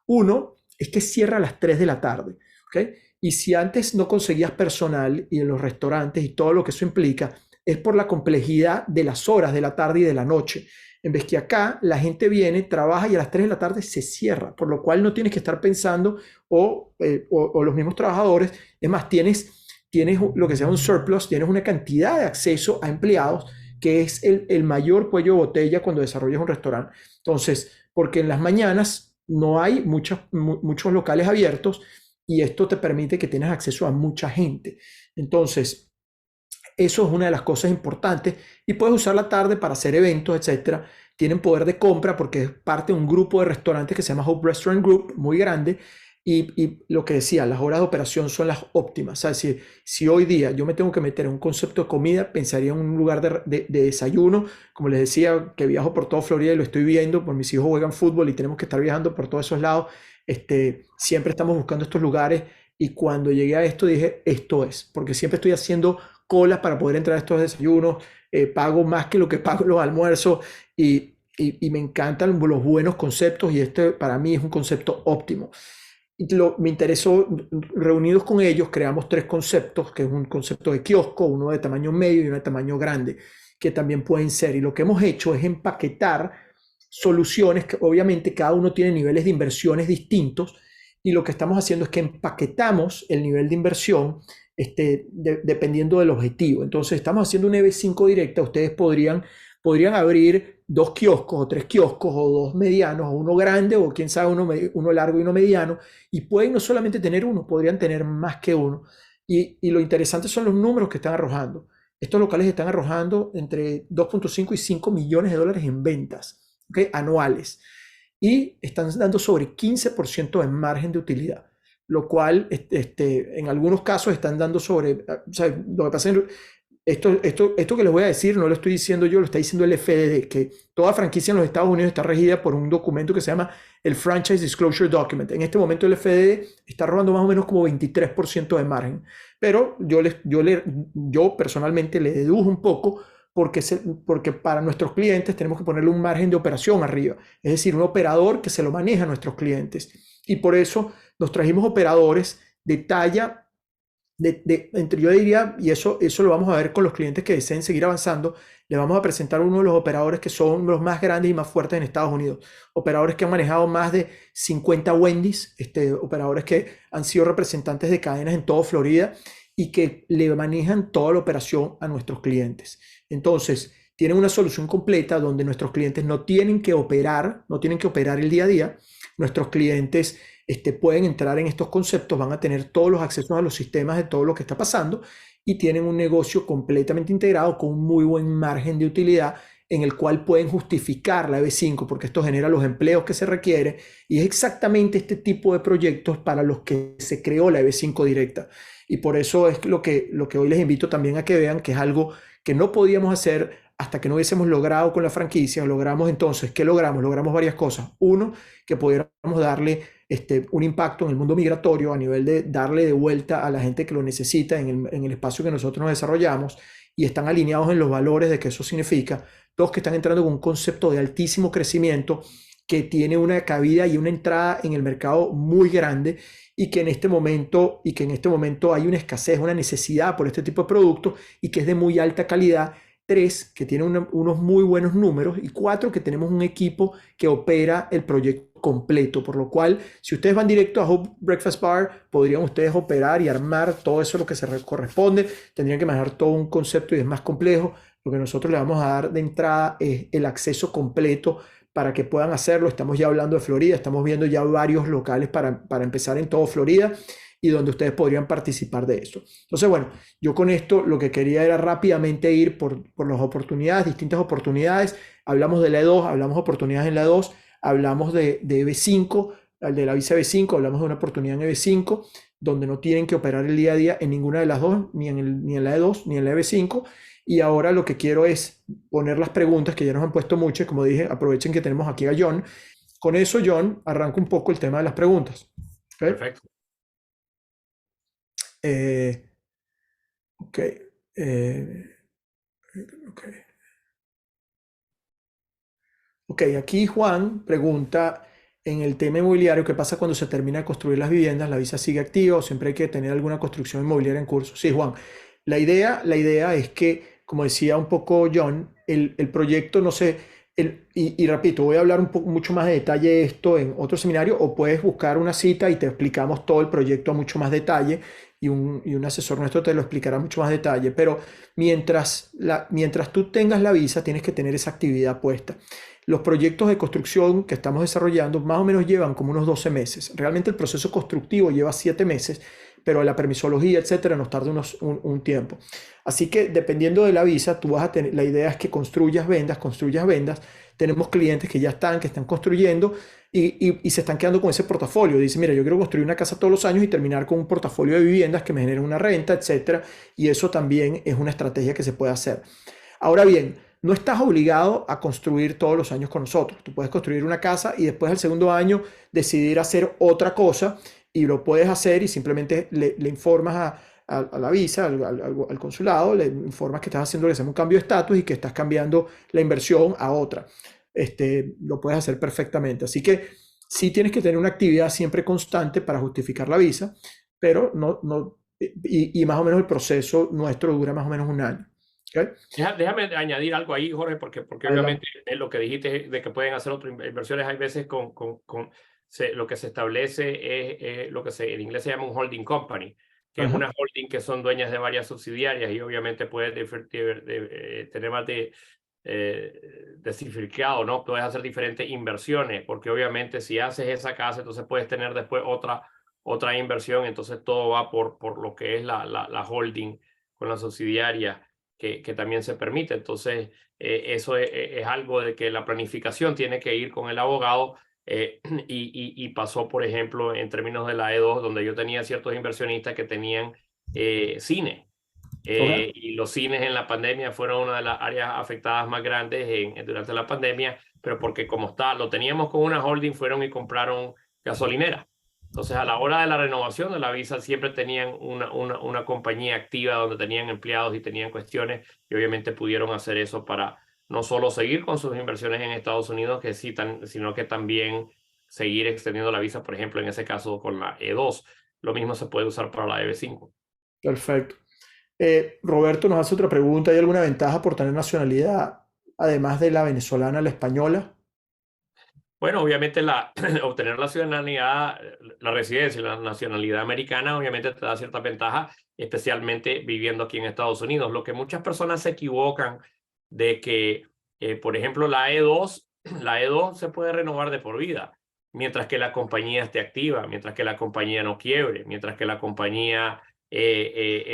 Uno, es que cierra a las 3 de la tarde, ¿ok? Y si antes no conseguías personal y en los restaurantes y todo lo que eso implica, es por la complejidad de las horas de la tarde y de la noche. En vez que acá la gente viene, trabaja y a las 3 de la tarde se cierra, por lo cual no tienes que estar pensando o los mismos trabajadores. Es más, tienes lo que se llama un surplus, tienes una cantidad de acceso a empleados que es el mayor cuello de botella cuando desarrollas un restaurante. Entonces, porque en las mañanas no hay muchos locales abiertos y esto te permite que tienes acceso a mucha gente. Entonces, eso es una de las cosas importantes y puedes usar la tarde para hacer eventos, etcétera. Tienen poder de compra porque es parte de un grupo de restaurantes que se llama Hope Restaurant Group, muy grande, Y lo que decía, las horas de operación son las óptimas. O sea, si hoy día yo me tengo que meter en un concepto de comida, pensaría en un lugar de desayuno. Como les decía, que viajo por toda Florida y lo estoy viendo, por mis hijos juegan fútbol y tenemos que estar viajando por todos esos lados. Siempre estamos buscando estos lugares y cuando llegué a esto dije, esto es, porque siempre estoy haciendo colas para poder entrar a estos desayunos, pago más que lo que pago en los almuerzos y me encantan los buenos conceptos y este para mí es un concepto óptimo. Me interesó, reunidos con ellos, creamos 3 conceptos, que es un concepto de kiosco, uno de tamaño medio y uno de tamaño grande, que también pueden ser. Y lo que hemos hecho es empaquetar soluciones que obviamente cada uno tiene niveles de inversiones distintos y lo que estamos haciendo es que empaquetamos el nivel de inversión dependiendo del objetivo. Entonces estamos haciendo una EB5 directa, ustedes podrían abrir 2 kioscos o 3 kioscos o 2 medianos o uno grande o quién sabe uno largo y uno mediano y pueden no solamente tener uno, podrían tener más que uno. Y lo interesante son los números que están arrojando. Estos locales están arrojando entre 2.5 y 5 millones de dólares en ventas, ¿okay? Anuales. Y están dando sobre 15% de margen de utilidad, lo cual en algunos casos están dando sobre, o sea, lo que pasa es esto que les voy a decir no lo estoy diciendo yo, lo está diciendo el FDD, que toda franquicia en los Estados Unidos está regida por un documento que se llama el Franchise Disclosure Document. En este momento el FDD está robando más o menos como 23% de margen, pero yo personalmente le dedujo un poco porque para nuestros clientes tenemos que ponerle un margen de operación arriba, es decir, un operador que se lo maneja a nuestros clientes. Y por eso nos trajimos operadores de talla yo diría, y eso lo vamos a ver con los clientes que deseen seguir avanzando, le vamos a presentar uno de los operadores que son los más grandes y más fuertes en Estados Unidos. Operadores que han manejado más de 50 Wendy's, operadores que han sido representantes de cadenas en toda Florida y que le manejan toda la operación a nuestros clientes. Entonces, tienen una solución completa donde nuestros clientes no tienen que operar el día a día. Nuestros clientes pueden entrar en estos conceptos, van a tener todos los accesos a los sistemas de todo lo que está pasando y tienen un negocio completamente integrado con un muy buen margen de utilidad en el cual pueden justificar la EB5 porque esto genera los empleos que se requiere y es exactamente este tipo de proyectos para los que se creó la EB5 directa. Y por eso es lo que hoy les invito también a que vean que es algo que no podíamos hacer hasta que no hubiésemos logrado con la franquicia. Logramos entonces, ¿qué logramos? Logramos varias cosas. Uno, que pudiéramos darle un impacto en el mundo migratorio a nivel de darle de vuelta a la gente que lo necesita en el espacio que nosotros nos desarrollamos y están alineados en los valores de que eso significa. Dos, que están entrando con un concepto de altísimo crecimiento que tiene una cabida y una entrada en el mercado muy grande y que en este momento hay una escasez, una necesidad por este tipo de productos y que es de muy alta calidad. 3, que tiene unos muy buenos números y 4, que tenemos un equipo que opera el proyecto completo, por lo cual si ustedes van directo a Hope Breakfast Bar, podrían ustedes operar y armar todo eso lo que se corresponde, tendrían que manejar todo un concepto y es más complejo. Lo que nosotros le vamos a dar de entrada es el acceso completo para que puedan hacerlo. Estamos ya hablando de Florida, estamos viendo ya varios locales para empezar en todo Florida y donde ustedes podrían participar de eso. Entonces, bueno, yo con esto lo que quería era rápidamente ir por las oportunidades, distintas oportunidades. Hablamos de la E2, hablamos de oportunidades en la E2, hablamos de EB5, de la visa EB5, hablamos de una oportunidad en EB5, donde no tienen que operar el día a día en ninguna de las dos, ni en la E2, ni en la EB5. Y ahora lo que quiero es poner las preguntas que ya nos han puesto muchas. Como dije, aprovechen que tenemos aquí a John. Con eso, John, arranco un poco el tema de las preguntas. ¿Okay? Perfecto. Ok, aquí Juan pregunta en el tema inmobiliario, ¿qué pasa cuando se termina de construir las viviendas? ¿La visa sigue activa o siempre hay que tener alguna construcción inmobiliaria en curso? Sí, Juan, la idea es que, como decía un poco John, el proyecto no sé, y repito, voy a hablar mucho más de detalle de esto en otro seminario o puedes buscar una cita y te explicamos todo el proyecto a mucho más detalle y un asesor nuestro te lo explicará mucho más detalle, pero mientras tú tengas la visa tienes que tener esa actividad puesta. Los proyectos de construcción que estamos desarrollando más o menos llevan como unos 12 meses. Realmente el proceso constructivo lleva 7 meses, pero la permisología, etcétera, nos tarda un tiempo. Así que dependiendo de la visa, tú vas a tener, la idea es que construyas vendas. Tenemos clientes que ya que están construyendo y se están quedando con ese portafolio. Dicen, mira, yo quiero construir una casa todos los años y terminar con un portafolio de viviendas que me generen una renta, etcétera. Y eso también es una estrategia que se puede hacer. Ahora bien, no estás obligado a construir todos los años con nosotros. Tú puedes construir una casa y después al segundo año decidir hacer otra cosa y lo puedes hacer y simplemente le informas a la visa, al consulado, le informas que estás haciendo un cambio de estatus y que estás cambiando la inversión a otra. Lo puedes hacer perfectamente. Así que sí tienes que tener una actividad siempre constante para justificar la visa, pero y más o menos el proceso nuestro dura más o menos un año. ¿Okay? Déjame añadir algo ahí, Jorge, porque Adelante. obviamente lo que dijiste de que pueden hacer otras inversiones, hay veces lo que se establece es lo que en inglés se llama un holding company, que es una holding que son dueñas de varias subsidiarias y obviamente puedes tener más diversificado, ¿no? Puedes hacer diferentes inversiones, porque obviamente si haces esa casa, entonces puedes tener después otra inversión, entonces todo va por lo que es la holding con la subsidiaria. Que también se permite. Entonces, eso es algo de que la planificación tiene que ir con el abogado y pasó, por ejemplo, en términos de la E2, donde yo tenía ciertos inversionistas que tenían cine. Okay. Y los cines en la pandemia fueron una de las áreas afectadas más grandes durante la pandemia, pero porque lo teníamos con una holding, fueron y compraron gasolinera. Entonces, a la hora de la renovación de la visa, siempre tenían una compañía activa donde tenían empleados y tenían cuestiones y obviamente pudieron hacer eso para no solo seguir con sus inversiones en Estados Unidos, sino que también seguir extendiendo la visa, por ejemplo, en ese caso con la E2. Lo mismo se puede usar para la EB5. Perfecto. Roberto nos hace otra pregunta. ¿Hay alguna ventaja por tener nacionalidad, además de la venezolana, la española? Bueno, obviamente obtener la ciudadanía, la residencia y la nacionalidad americana, obviamente te da ciertas ventajas, especialmente viviendo aquí en Estados Unidos. Lo que muchas personas se equivocan de que, por ejemplo, la E2 se puede renovar de por vida, mientras que la compañía esté activa, mientras que la compañía no quiebre, mientras que la compañía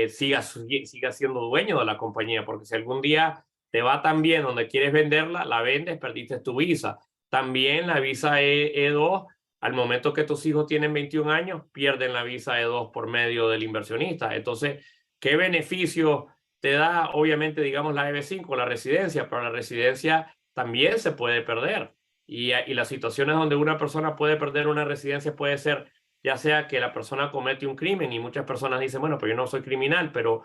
siga siendo dueño de la compañía, porque si algún día te va tan bien donde quieres venderla, la vendes, perdiste tu visa. También la visa E2, al momento que tus hijos tienen 21 años, pierden la visa E2 por medio del inversionista. Entonces, ¿qué beneficio te da? Obviamente, digamos, la EB5, la residencia, pero la residencia también se puede perder. Y las situaciones donde una persona puede perder una residencia puede ser ya sea que la persona comete un crimen y muchas personas dicen, bueno, pero yo no soy criminal, pero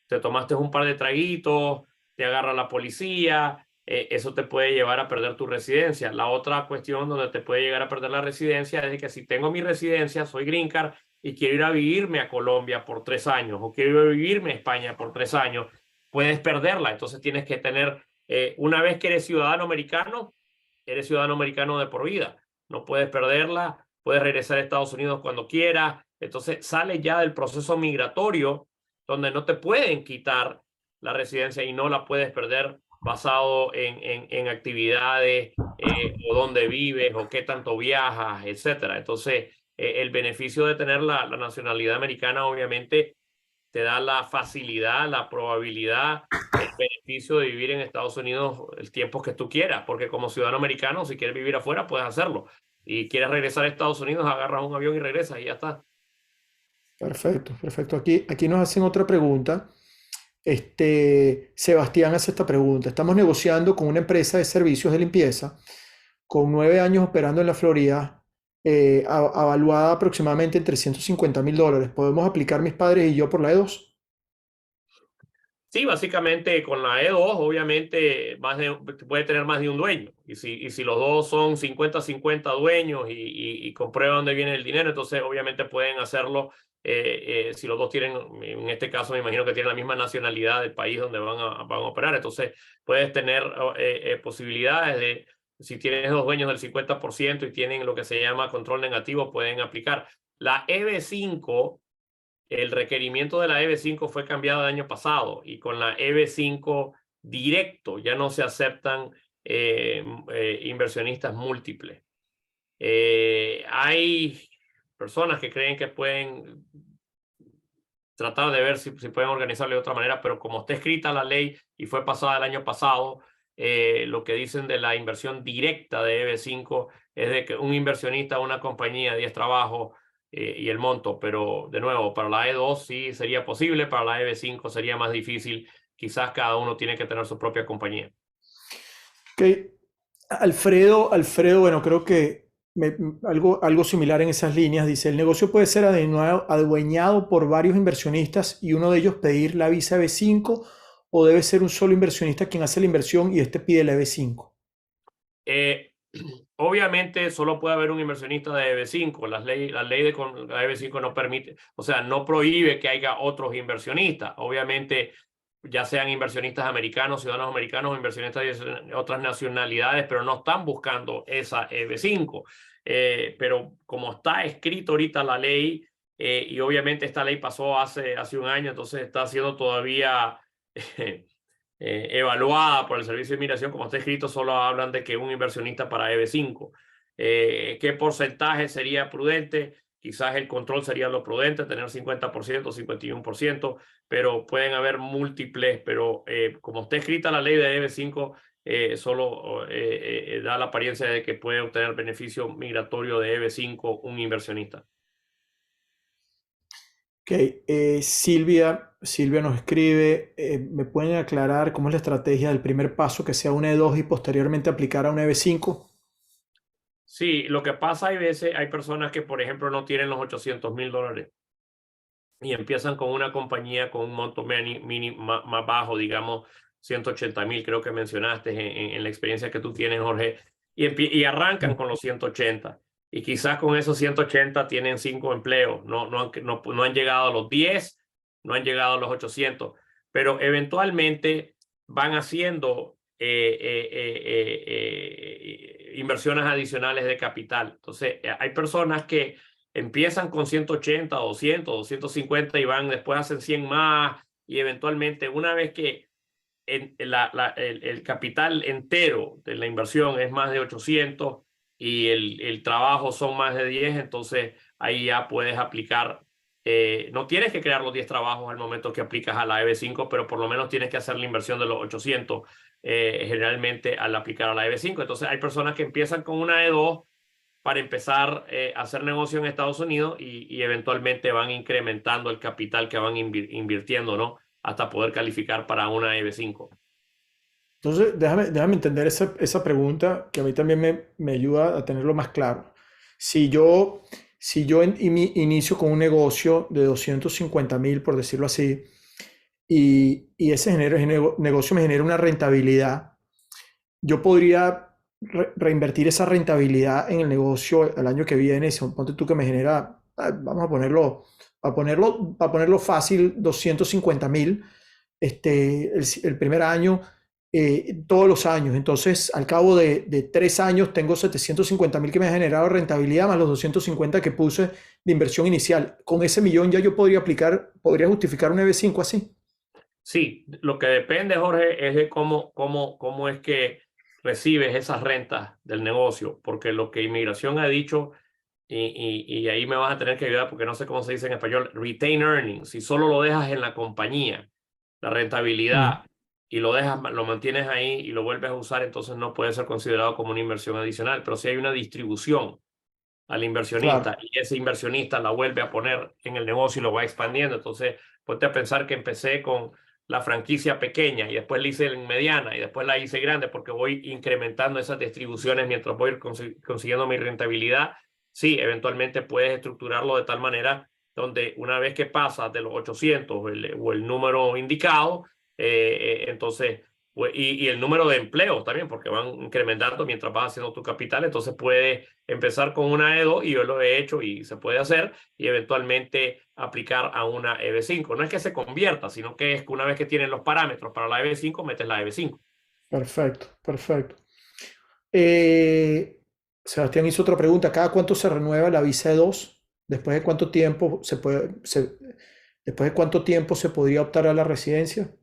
te tomaste un par de traguitos, te agarra la policía, eso te puede llevar a perder tu residencia. La otra cuestión donde te puede llegar a perder la residencia es que si tengo mi residencia, soy green card y quiero ir a vivirme a Colombia por 3 años o quiero ir a vivirme a España por 3 años, puedes perderla. Entonces tienes que tener, una vez que eres ciudadano americano de por vida. No puedes perderla, puedes regresar a Estados Unidos cuando quieras. Entonces sale ya del proceso migratorio donde no te pueden quitar la residencia y no la puedes perder basado en actividades o dónde vives o qué tanto viajas, etcétera. Entonces, el beneficio de tener la nacionalidad americana obviamente te da la facilidad, la probabilidad, el beneficio de vivir en Estados Unidos el tiempo que tú quieras, porque como ciudadano americano, si quieres vivir afuera, puedes hacerlo. Y quieres regresar a Estados Unidos, agarras un avión y regresas y ya está. Perfecto, perfecto. Aquí nos hacen otra pregunta. Sebastián hace esta pregunta. Estamos negociando con una empresa de servicios de limpieza con 9 años operando en la Florida, avaluada aproximadamente en $350,000. ¿Podemos aplicar mis padres y yo por la E2? Sí, básicamente con la E2, obviamente puede tener más de un dueño. Y si los dos son 50-50 dueños y comprueban dónde viene el dinero, entonces obviamente pueden hacerlo. Si los dos tienen, en este caso me imagino que tienen la misma nacionalidad del país donde van a operar. Entonces puedes tener posibilidades de, si tienes dos dueños del 50% y tienen lo que se llama control negativo, pueden aplicar. La EB5. El requerimiento de la EB5 fue cambiado el año pasado y con la EB5 directo ya no se aceptan inversionistas múltiples. Hay personas que creen que pueden tratar de ver si pueden organizarlo de otra manera, pero como está escrita la ley y fue pasada el año pasado, lo que dicen de la inversión directa de EB5 es de que un inversionista, una compañía, 10 trabajos y el monto, pero de nuevo, para la E2 sí sería posible, para la EB5 sería más difícil, quizás cada uno tiene que tener su propia compañía. Ok. Alfredo, bueno, creo que algo similar en esas líneas. Dice, el negocio puede ser adueñado por varios inversionistas y uno de ellos pedir la visa B5 o debe ser un solo inversionista quien hace la inversión y este pide la B5. Obviamente solo puede haber un inversionista de EB5. La ley de la EB5 no permite, o sea, no prohíbe que haya otros inversionistas. Obviamente, ya sean inversionistas americanos, ciudadanos americanos o inversionistas de otras nacionalidades, pero no están buscando esa EB5. Pero como está escrito ahorita la ley, y obviamente esta ley pasó hace un año, entonces está siendo todavía evaluada por el Servicio de Inmigración, como está escrito, solo hablan de que un inversionista para EB5. ¿Qué porcentaje sería prudente? Quizás el control sería lo prudente, tener 50%, 51%, pero pueden haber múltiples, pero como está escrita la ley de EB5, solo da la apariencia de que puede obtener beneficio migratorio de EB5 un inversionista. Ok, Silvia nos escribe, ¿me pueden aclarar cómo es la estrategia del primer paso que sea una E2 y posteriormente aplicar a una EB5? Sí, lo que pasa hay veces, hay personas que, por ejemplo, no tienen los $800,000 y empiezan con una compañía con un monto más bajo, digamos 180,000, creo que mencionaste en la experiencia que tú tienes, Jorge, y arrancan con los 180. Y quizás con esos 180 tienen 5 empleos, no han llegado a los 10, no han llegado a los 800, pero eventualmente van haciendo inversiones adicionales de capital. Entonces, hay personas que empiezan con 180, 200, 250 y van, después hacen 100 más y eventualmente una vez que el capital entero de la inversión es más de 800 y el trabajo son más de 10, entonces ahí ya puedes aplicar, no tienes que crear los 10 trabajos al momento que aplicas a la EB5, pero por lo menos tienes que hacer la inversión de los 800 generalmente al aplicar a la EB5. Entonces hay personas que empiezan con una E2 para empezar a hacer negocio en Estados Unidos y eventualmente van incrementando el capital que van invirtiendo, ¿no? Hasta poder calificar para una EB5. Entonces, déjame entender esa pregunta que a mí también me ayuda a tenerlo más claro. Si yo, inicio con un negocio de 250,000, por decirlo así, y ese negocio me genera una rentabilidad, yo podría reinvertir esa rentabilidad en el negocio el año que viene. Ponte tú que me genera, vamos a ponerlo fácil, 250,000 el primer año, todos los años. Entonces, al cabo de 3 años, tengo 750,000 que me ha generado rentabilidad más los 250 que puse de inversión inicial. Con ese millón ya yo podría justificar un EB5 así. Sí, lo que depende, Jorge, es de cómo es que recibes esas rentas del negocio, porque lo que inmigración ha dicho, y ahí me vas a tener que ayudar porque no sé cómo se dice en español, retain earnings, si solo lo dejas en la compañía, la rentabilidad, y lo mantienes ahí y lo vuelves a usar, entonces no puede ser considerado como una inversión adicional, pero si hay una distribución al Claro. inversionista y ese inversionista la vuelve a poner en el negocio y lo va expandiendo. Entonces, ponte a pensar que empecé con la franquicia pequeña y después la hice en mediana y después la hice grande porque voy incrementando esas distribuciones mientras voy consiguiendo mi rentabilidad. Sí, eventualmente puedes estructurarlo de tal manera donde una vez que pasas de los 800 o el número indicado, entonces y el número de empleos también, porque van incrementando mientras vas haciendo tu capital, entonces puedes empezar con una E2 y yo lo he hecho y se puede hacer y eventualmente aplicar a una EB5. No es que se convierta, sino que es que una vez que tienen los parámetros para la EB5, metes la EB5. Perfecto, perfecto. Sebastián hizo otra pregunta. ¿Cada cuánto se renueva la visa E2? ¿Después de cuánto tiempo después de cuánto tiempo se podría optar a la residencia?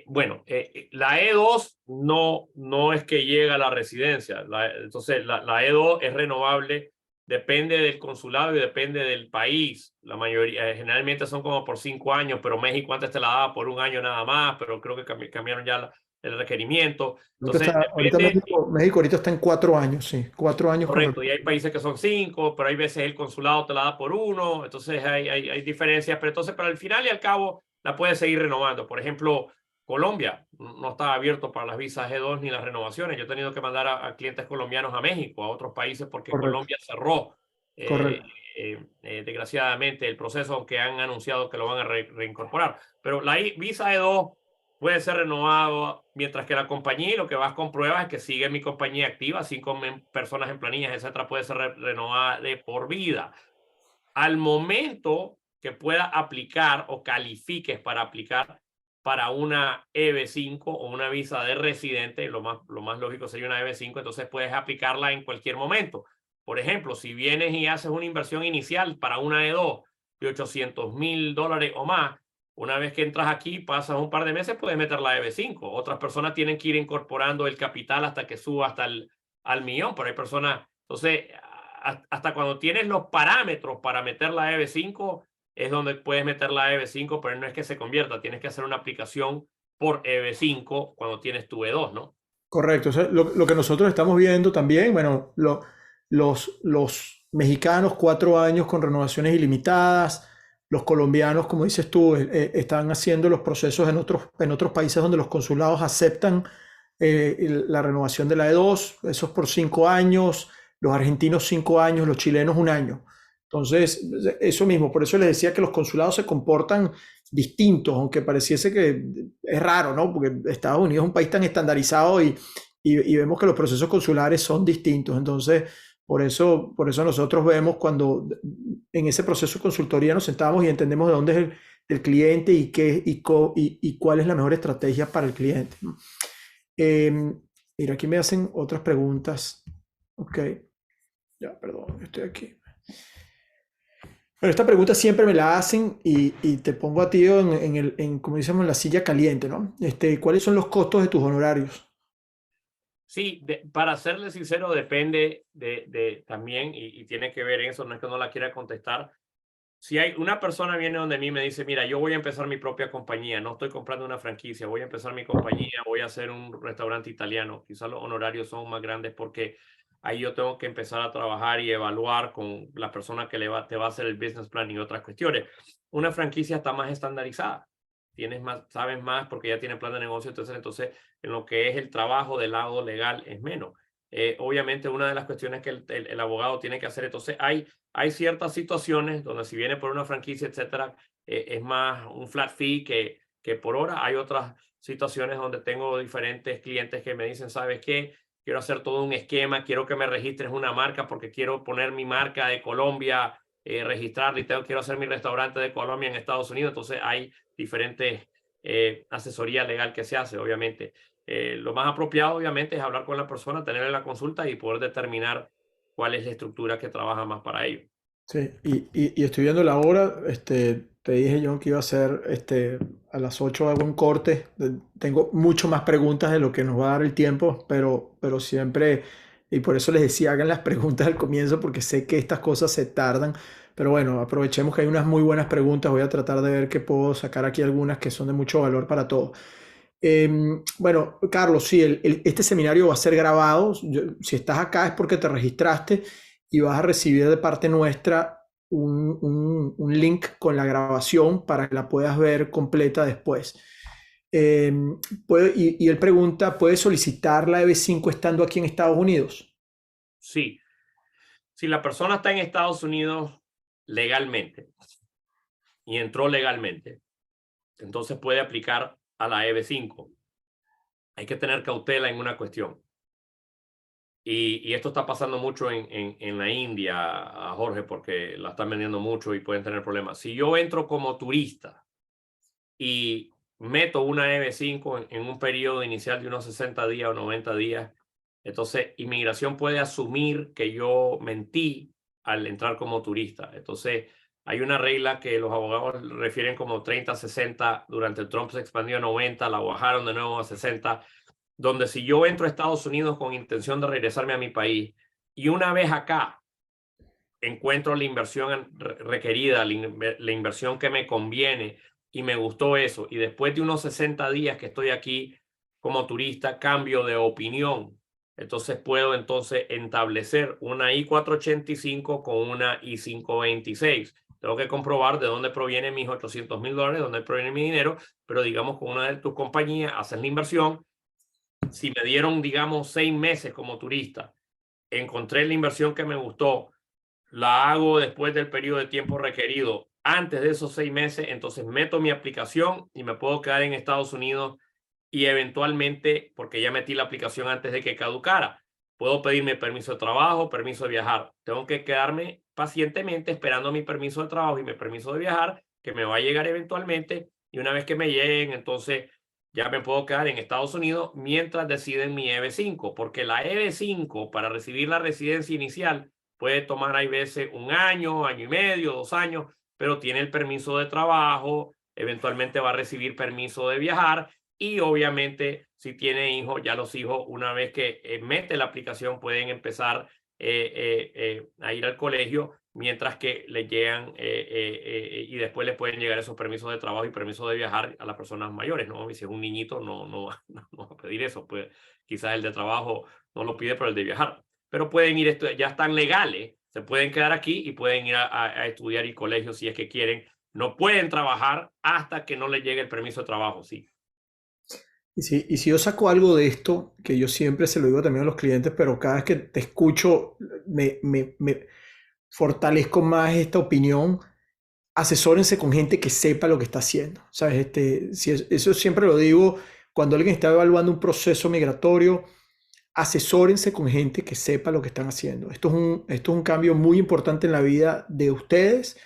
Bueno, la E2 no es que llega a la residencia. Entonces, la E2 es renovable depende del consulado y depende del país. La mayoría, generalmente son como por 5 años, pero México antes te la daba por 1 año nada más, pero creo que cambiaron ya el requerimiento. Entonces, Ahorita depende. México ahorita está en 4 años, sí, 4 años con Correcto, y hay países que son 5, pero hay veces el consulado te la da por 1, entonces hay diferencias, pero entonces para el final y al cabo la puedes seguir renovando. Por ejemplo, Colombia no está abierto para las visas G2 ni las renovaciones. Yo he tenido que mandar a clientes colombianos a México, a otros países, porque correcto, Colombia cerró, correcto. desgraciadamente, el proceso, aunque han anunciado que lo van a reincorporar. Pero la visa E2 puede ser renovado, mientras que la compañía, y lo que vas con pruebas es que sigue mi compañía activa, 5 personas en planillas, etcétera, puede ser renovada de por vida. Al momento que pueda aplicar o califiques para aplicar para una EB5 o una visa de residente, lo más lógico sería una EB5, entonces puedes aplicarla en cualquier momento. Por ejemplo, si vienes y haces una inversión inicial para una E2 de $800,000 o más, una vez que entras aquí, pasas un par de meses, puedes meter la EB5. Otras personas tienen que ir incorporando el capital hasta que suba hasta al millón, pero hay personas, entonces, hasta cuando tienes los parámetros para meter la EB5, es donde puedes meter la EB5, pero no es que se convierta, tienes que hacer una aplicación por EB5 cuando tienes tu E2, ¿no? Correcto. O sea, lo que nosotros estamos viendo también, bueno, los mexicanos 4 años con renovaciones ilimitadas, los colombianos, como dices tú, están haciendo los procesos en otros países donde los consulados aceptan la renovación de la E2, esos por 5 años, los argentinos 5 años, los chilenos 1 año. Entonces, eso mismo, por eso les decía que los consulados se comportan distintos, aunque pareciese que es raro, ¿no? Porque Estados Unidos es un país tan estandarizado y vemos que los procesos consulares son distintos. Entonces, por eso nosotros vemos cuando en ese proceso de consultoría nos sentamos y entendemos de dónde es el cliente y cuál es la mejor estrategia para el cliente, ¿no? Mira, aquí me hacen otras preguntas. Ok, ya, perdón, estoy aquí. Bueno, esta pregunta siempre me la hacen y te pongo a ti como decimos, en la silla caliente, ¿no? ¿Cuáles son los costos de tus honorarios? Sí, para serle sincero, depende también, y tiene que ver eso, no es que no la quiera contestar. Si hay una persona viene donde mí me dice, mira, yo voy a empezar mi propia compañía, no estoy comprando una franquicia, voy a empezar mi compañía, voy a hacer un restaurante italiano, quizás los honorarios son más grandes porque ahí yo tengo que empezar a trabajar y evaluar con la persona que te va a hacer el business plan y otras cuestiones. Una franquicia está más estandarizada, tienes más, sabes más porque ya tiene plan de negocio, entonces en lo que es el trabajo del lado legal es menos. Obviamente una de las cuestiones que el abogado tiene que hacer, entonces hay ciertas situaciones donde si viene por una franquicia, etcétera, es más un flat fee que por hora. Hay otras situaciones donde tengo diferentes clientes que me dicen, ¿sabes qué? Quiero hacer todo un esquema, quiero que me registres una marca porque quiero poner mi marca de Colombia, registrarla y quiero hacer mi restaurante de Colombia en Estados Unidos. Entonces hay diferentes asesoría legal que se hace, obviamente. Lo más apropiado, obviamente, es hablar con la persona, tenerle la consulta y poder determinar cuál es la estructura que trabaja más para ello. Sí, y estoy viendo la hora, te dije yo que iba a hacer, a las 8 hago un corte, tengo mucho más preguntas de lo que nos va a dar el tiempo, pero siempre, y por eso les decía, hagan las preguntas al comienzo, porque sé que estas cosas se tardan, pero bueno, aprovechemos que hay unas muy buenas preguntas, voy a tratar de ver que puedo sacar aquí algunas que son de mucho valor para todos. Bueno, Carlos, sí, este seminario va a ser grabado. Si estás acá es porque te registraste y vas a recibir de parte nuestra un link con la grabación para que la puedas ver completa después. Y él pregunta, ¿puedes solicitar la EB5 estando aquí en Estados Unidos? Sí, si la persona está en Estados Unidos legalmente y entró legalmente, entonces puede aplicar a la EB5. Hay que tener cautela en una cuestión. Y esto está pasando mucho en la India, Jorge, porque la están vendiendo mucho y pueden tener problemas. Si yo entro como turista y meto una EB5 en un periodo inicial de unos 60 días o 90 días, entonces inmigración puede asumir que yo mentí al entrar como turista. Entonces hay una regla que los abogados refieren como 30-60. Durante Trump se expandió a 90, la bajaron de nuevo a 60, donde si yo entro a Estados Unidos con intención de regresarme a mi país y una vez acá encuentro la inversión requerida, la inversión que me conviene y me gustó eso, y después de unos 60 días que estoy aquí como turista, cambio de opinión, entonces puedo entonces establecer una I-485 con una I-526. Tengo que comprobar de dónde provienen mis $800,000, de dónde proviene mi dinero, pero digamos con una de tus compañías haces la inversión. Si me dieron, digamos, 6 meses como turista, encontré la inversión que me gustó, la hago después del periodo de tiempo requerido, antes de esos 6 meses, entonces meto mi aplicación y me puedo quedar en Estados Unidos y eventualmente, porque ya metí la aplicación antes de que caducara, puedo pedirme permiso de trabajo, permiso de viajar. Tengo que quedarme pacientemente esperando mi permiso de trabajo y mi permiso de viajar, que me va a llegar eventualmente, y una vez que me lleguen, entonces ya me puedo quedar en Estados Unidos mientras deciden mi EB5, porque la EB5 para recibir la residencia inicial puede tomar, hay veces, 1 año, año y medio, 2 años, pero tiene el permiso de trabajo, eventualmente va a recibir permiso de viajar y obviamente si tiene hijos, ya los hijos una vez que mete la aplicación pueden empezar a ir al colegio mientras que le llegan y después les pueden llegar esos permisos de trabajo y permisos de viajar a las personas mayores, ¿no? Y si es un niñito no va a pedir eso, pues quizás el de trabajo no lo pide, pero el de viajar. Pero pueden ir, ya están legales, se pueden quedar aquí y pueden ir a estudiar y colegio si es que quieren. No pueden trabajar hasta que no les llegue el permiso de trabajo, sí. Y si yo saco algo de esto, que yo siempre se lo digo también a los clientes, pero cada vez que te escucho me fortalezco más esta opinión, asesórense con gente que sepa lo que está haciendo. ¿Sabes? Eso siempre lo digo cuando alguien está evaluando un proceso migratorio, asesórense con gente que sepa lo que están haciendo. Esto es un cambio muy importante en la vida de ustedes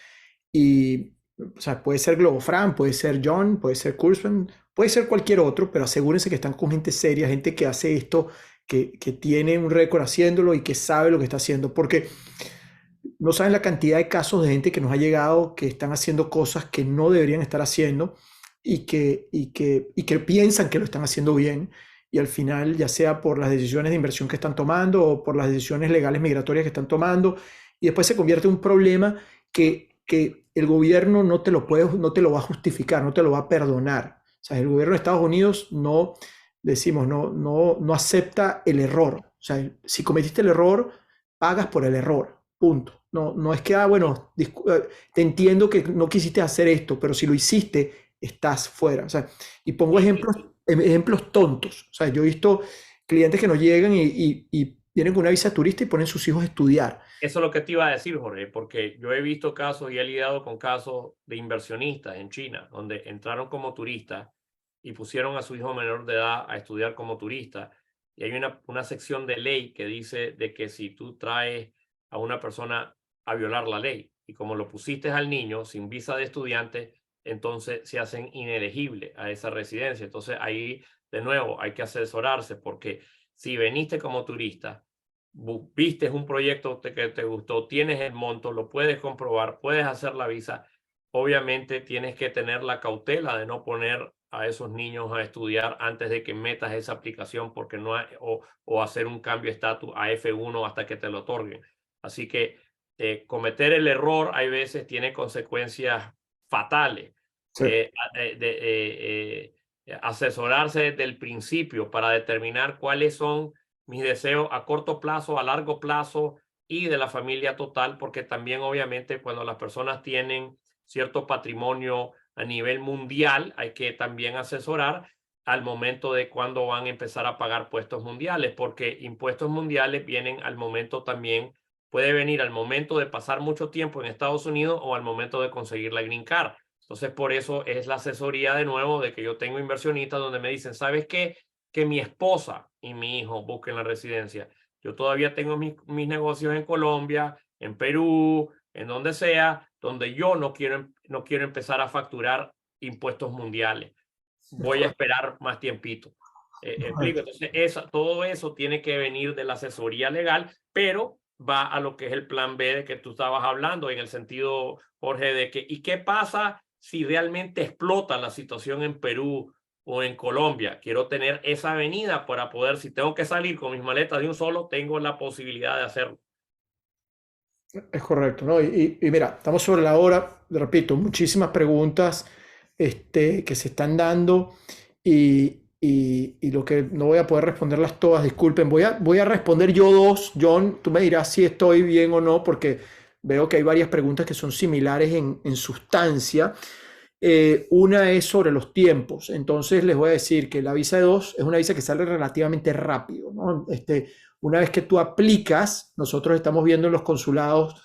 y, o sea, puede ser Globofran, puede ser John, puede ser Kurzman, puede ser cualquier otro, pero asegúrense que están con gente seria, gente que hace esto, que tiene un récord haciéndolo y que sabe lo que está haciendo, porque no saben la cantidad de casos de gente que nos ha llegado que están haciendo cosas que no deberían estar haciendo y que piensan que lo están haciendo bien y al final, ya sea por las decisiones de inversión que están tomando o por las decisiones legales migratorias que están tomando, y después se convierte en un problema que el gobierno no te lo va a justificar, no te lo va a perdonar. O sea, el gobierno de Estados Unidos no, decimos, no acepta el error. O sea, si cometiste el error, pagas por el error. Punto. No es que, bueno, te entiendo que no quisiste hacer esto, pero si lo hiciste, estás fuera. O sea, y pongo ejemplos tontos. O sea, yo he visto clientes que nos llegan y vienen con una visa turista y ponen sus hijos a estudiar. Eso es lo que te iba a decir, Jorge, porque yo he visto casos y he lidiado con casos de inversionistas en China, donde entraron como turistas y pusieron a su hijo menor de edad a estudiar como turista. Y hay una sección de ley que dice de que si tú traes a una persona a violar la ley y como lo pusiste al niño sin visa de estudiante, entonces se hacen inelegibles a esa residencia. Entonces ahí, de nuevo, hay que asesorarse porque si veniste como turista, viste un proyecto que te gustó, tienes el monto, lo puedes comprobar, puedes hacer la visa, obviamente tienes que tener la cautela de no poner a esos niños a estudiar antes de que metas esa aplicación porque no hay, o hacer un cambio de estatus a F1 hasta que te lo otorguen. Así que cometer el error hay veces tiene consecuencias fatales. Sí. Asesorarse desde el principio para determinar cuáles son mis deseos a corto plazo, a largo plazo y de la familia total, porque también obviamente cuando las personas tienen cierto patrimonio a nivel mundial, hay que también asesorar al momento de cuándo van a empezar a pagar puestos mundiales, porque impuestos mundiales vienen al momento también, puede venir al momento de pasar mucho tiempo en Estados Unidos o al momento de conseguir la Green Card. Entonces, por eso es la asesoría de nuevo de que yo tengo inversionistas donde me dicen, ¿sabes qué? Que mi esposa y mi hijo busquen la residencia. Yo todavía tengo mis negocios en Colombia, en Perú, en donde sea, donde yo no quiero empezar a facturar impuestos mundiales. Voy a esperar más tiempito. Explico. Entonces, todo eso tiene que venir de la asesoría legal, pero va a lo que es el plan B de que tú estabas hablando, en el sentido, Jorge, de que, ¿y qué pasa si realmente explota la situación en Perú o en Colombia? Quiero tener esa avenida para poder, si tengo que salir con mis maletas de un solo, tengo la posibilidad de hacerlo. Es correcto, ¿no? Y mira, estamos sobre la hora, repito, muchísimas preguntas que se están dando y lo que no voy a poder responderlas todas, disculpen, voy a responder yo dos. John, tú me dirás si estoy bien o no, porque veo que hay varias preguntas que son similares en sustancia. Una es sobre los tiempos. Entonces les voy a decir que la visa de dos es una visa que sale relativamente rápido, ¿no? Una vez que tú aplicas, nosotros estamos viendo en los consulados,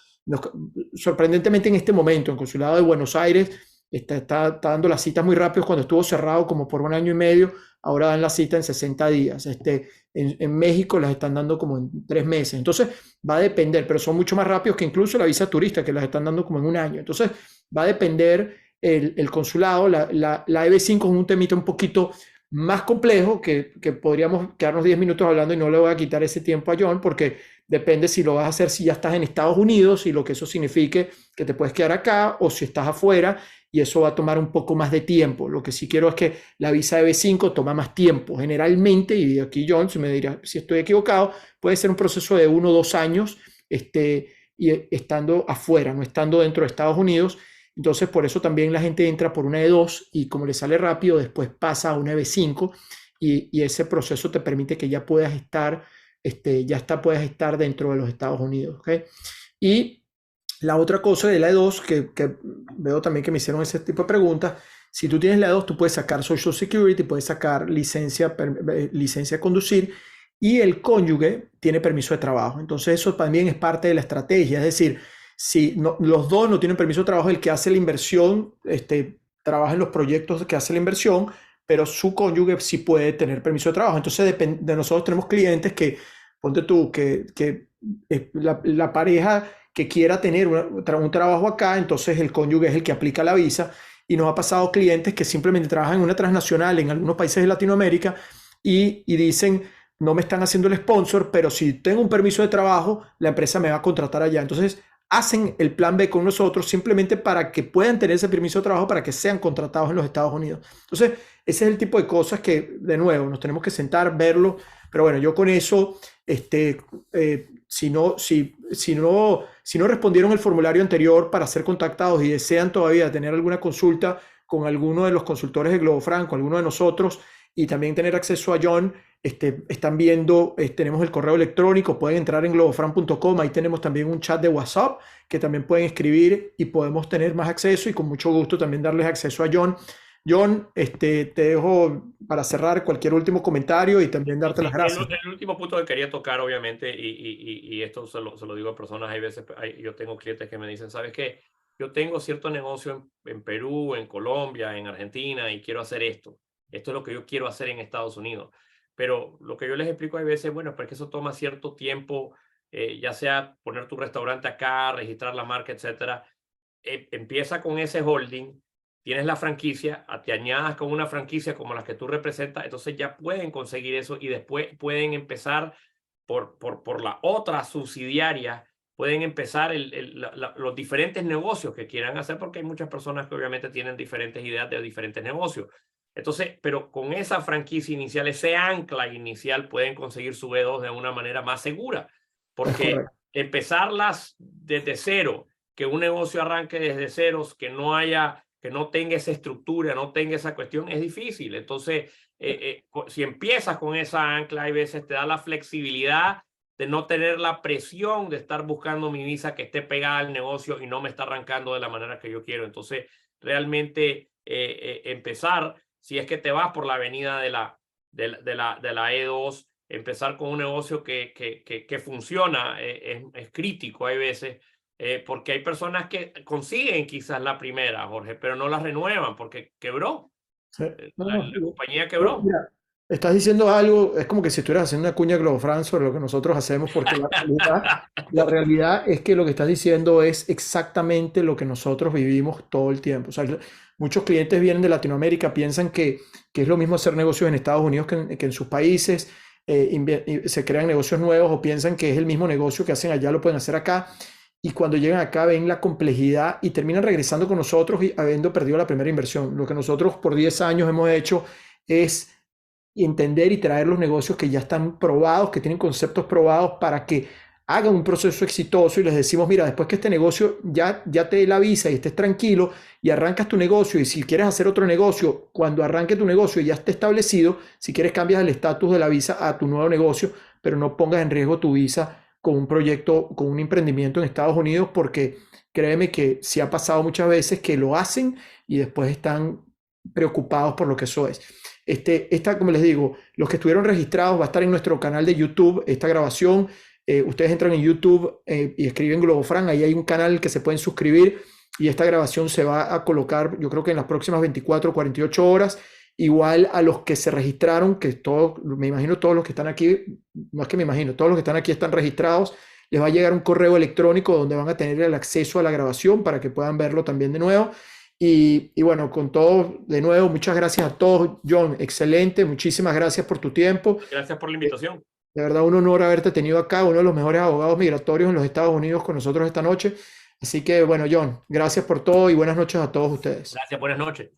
sorprendentemente en este momento, en el consulado de Buenos Aires, está dando las citas muy rápido. Cuando estuvo cerrado como por 1 año y medio, ahora dan la cita en 60 días. En México las están dando como en 3 meses. Entonces va a depender, pero son mucho más rápidos que incluso la visa turista, que las están dando como en 1 año. Entonces va a depender el consulado. La EB5 es un temita un poquito más complejo que podríamos quedarnos 10 minutos hablando y no le voy a quitar ese tiempo a John, porque depende si lo vas a hacer si ya estás en Estados Unidos y lo que eso signifique que te puedes quedar acá, o si estás afuera, y eso va a tomar un poco más de tiempo. Lo que sí quiero es que la visa EB5 toma más tiempo generalmente, y aquí John, si me dirá si estoy equivocado, puede ser un proceso de 1 o 2 años, y estando afuera, no estando dentro de Estados Unidos. Entonces, por eso también la gente entra por una E2 y como le sale rápido, después pasa a una EB5, y ese proceso te permite que ya puedas estar, puedas estar dentro de los Estados Unidos. ¿Okay? Y la otra cosa de la E2, que veo también que me hicieron ese tipo de preguntas, si tú tienes la E2, tú puedes sacar Social Security, puedes sacar licencia de conducir, y el cónyuge tiene permiso de trabajo. Entonces, eso también es parte de la estrategia. Es decir, si los dos no tienen permiso de trabajo, el que hace la inversión trabaja en los proyectos que hace la inversión, pero su cónyuge sí puede tener permiso de trabajo. Entonces, de nosotros tenemos clientes que, ponte tú, que la pareja que quiera tener un trabajo acá, entonces el cónyuge es el que aplica la visa. Y nos ha pasado clientes que simplemente trabajan en una transnacional en algunos países de Latinoamérica y dicen: no me están haciendo el sponsor, pero si tengo un permiso de trabajo, la empresa me va a contratar allá. Entonces hacen el plan B con nosotros simplemente para que puedan tener ese permiso de trabajo, para que sean contratados en los Estados Unidos. Entonces, ese es el tipo de cosas que, de nuevo, nos tenemos que sentar, verlo. Pero bueno, yo con eso, si no respondieron el formulario anterior para ser contactados y desean todavía tener alguna consulta con alguno de los consultores de Globo Franco, alguno de nosotros, y también tener acceso a John, están viendo, tenemos el correo electrónico, pueden entrar en globofran.com, ahí tenemos también un chat de WhatsApp que también pueden escribir y podemos tener más acceso, y con mucho gusto también darles acceso a John. John, te dejo para cerrar cualquier último comentario y también darte las gracias. El último punto que quería tocar, obviamente, y esto se lo digo a personas, hay veces, yo tengo clientes que me dicen: ¿sabes qué? Yo tengo cierto negocio en Perú, en Colombia, en Argentina, y quiero hacer esto. Esto es lo que yo quiero hacer en Estados Unidos. Pero lo que yo les explico hay veces, bueno, porque eso toma cierto tiempo, ya sea poner tu restaurante acá, registrar la marca, etcétera. Empieza con ese holding, tienes la franquicia, te añadas con una franquicia como las que tú representas, entonces ya pueden conseguir eso y después pueden empezar por la otra subsidiaria, pueden empezar los diferentes negocios que quieran hacer, porque hay muchas personas que obviamente tienen diferentes ideas de diferentes negocios. Entonces, pero con esa franquicia inicial, ese ancla inicial, pueden conseguir su B2 de una manera más segura, porque empezarlas desde cero, que un negocio arranque desde ceros, que no tenga esa estructura, no tenga esa cuestión, es difícil. Entonces, si empiezas con esa ancla, hay veces te da la flexibilidad de no tener la presión de estar buscando mi visa que esté pegada al negocio y no me está arrancando de la manera que yo quiero. Entonces, realmente empezar, si es que te vas por la avenida de la E2, empezar con un negocio que funciona es crítico. Hay veces, porque hay personas que consiguen quizás la primera, Jorge, pero no la renuevan porque quebró. Sí. La compañía quebró. Mira, estás diciendo algo, es como que si estuvieras haciendo una cuña Globofran sobre lo que nosotros hacemos, porque la realidad es que lo que estás diciendo es exactamente lo que nosotros vivimos todo el tiempo. O sea, muchos clientes vienen de Latinoamérica, piensan que es lo mismo hacer negocios en Estados Unidos que en sus países, se crean negocios nuevos, o piensan que es el mismo negocio que hacen allá, lo pueden hacer acá. Y cuando llegan acá ven la complejidad y terminan regresando con nosotros y habiendo perdido la primera inversión. Lo que nosotros por 10 años hemos hecho es entender y traer los negocios que ya están probados, que tienen conceptos probados, para que hagan un proceso exitoso y les decimos, mira, después que este negocio ya te dé la visa y estés tranquilo y arrancas tu negocio, y si quieres hacer otro negocio, cuando arranque tu negocio y ya esté establecido, si quieres cambias el estatus de la visa a tu nuevo negocio, pero no pongas en riesgo tu visa con un proyecto, con un emprendimiento en Estados Unidos, porque créeme que sí ha pasado muchas veces que lo hacen y después están preocupados por lo que eso es. Como les digo, los que estuvieron registrados va a estar en nuestro canal de YouTube, esta grabación. Ustedes entran en YouTube y escriben Globofran, ahí hay un canal que se pueden suscribir y esta grabación se va a colocar, yo creo que en las próximas 24 o 48 horas. Igual a los que se registraron, que todos, me imagino todos los que están aquí, no es que me imagino, todos los que están aquí están registrados, les va a llegar un correo electrónico donde van a tener el acceso a la grabación para que puedan verlo también de nuevo. Y bueno, con todo, de nuevo, muchas gracias a todos. John, excelente, muchísimas gracias por tu tiempo. Gracias por la invitación. De verdad, un honor haberte tenido acá, uno de los mejores abogados migratorios en los Estados Unidos con nosotros esta noche. Así que bueno, John, gracias por todo y buenas noches a todos ustedes. Gracias, buenas noches.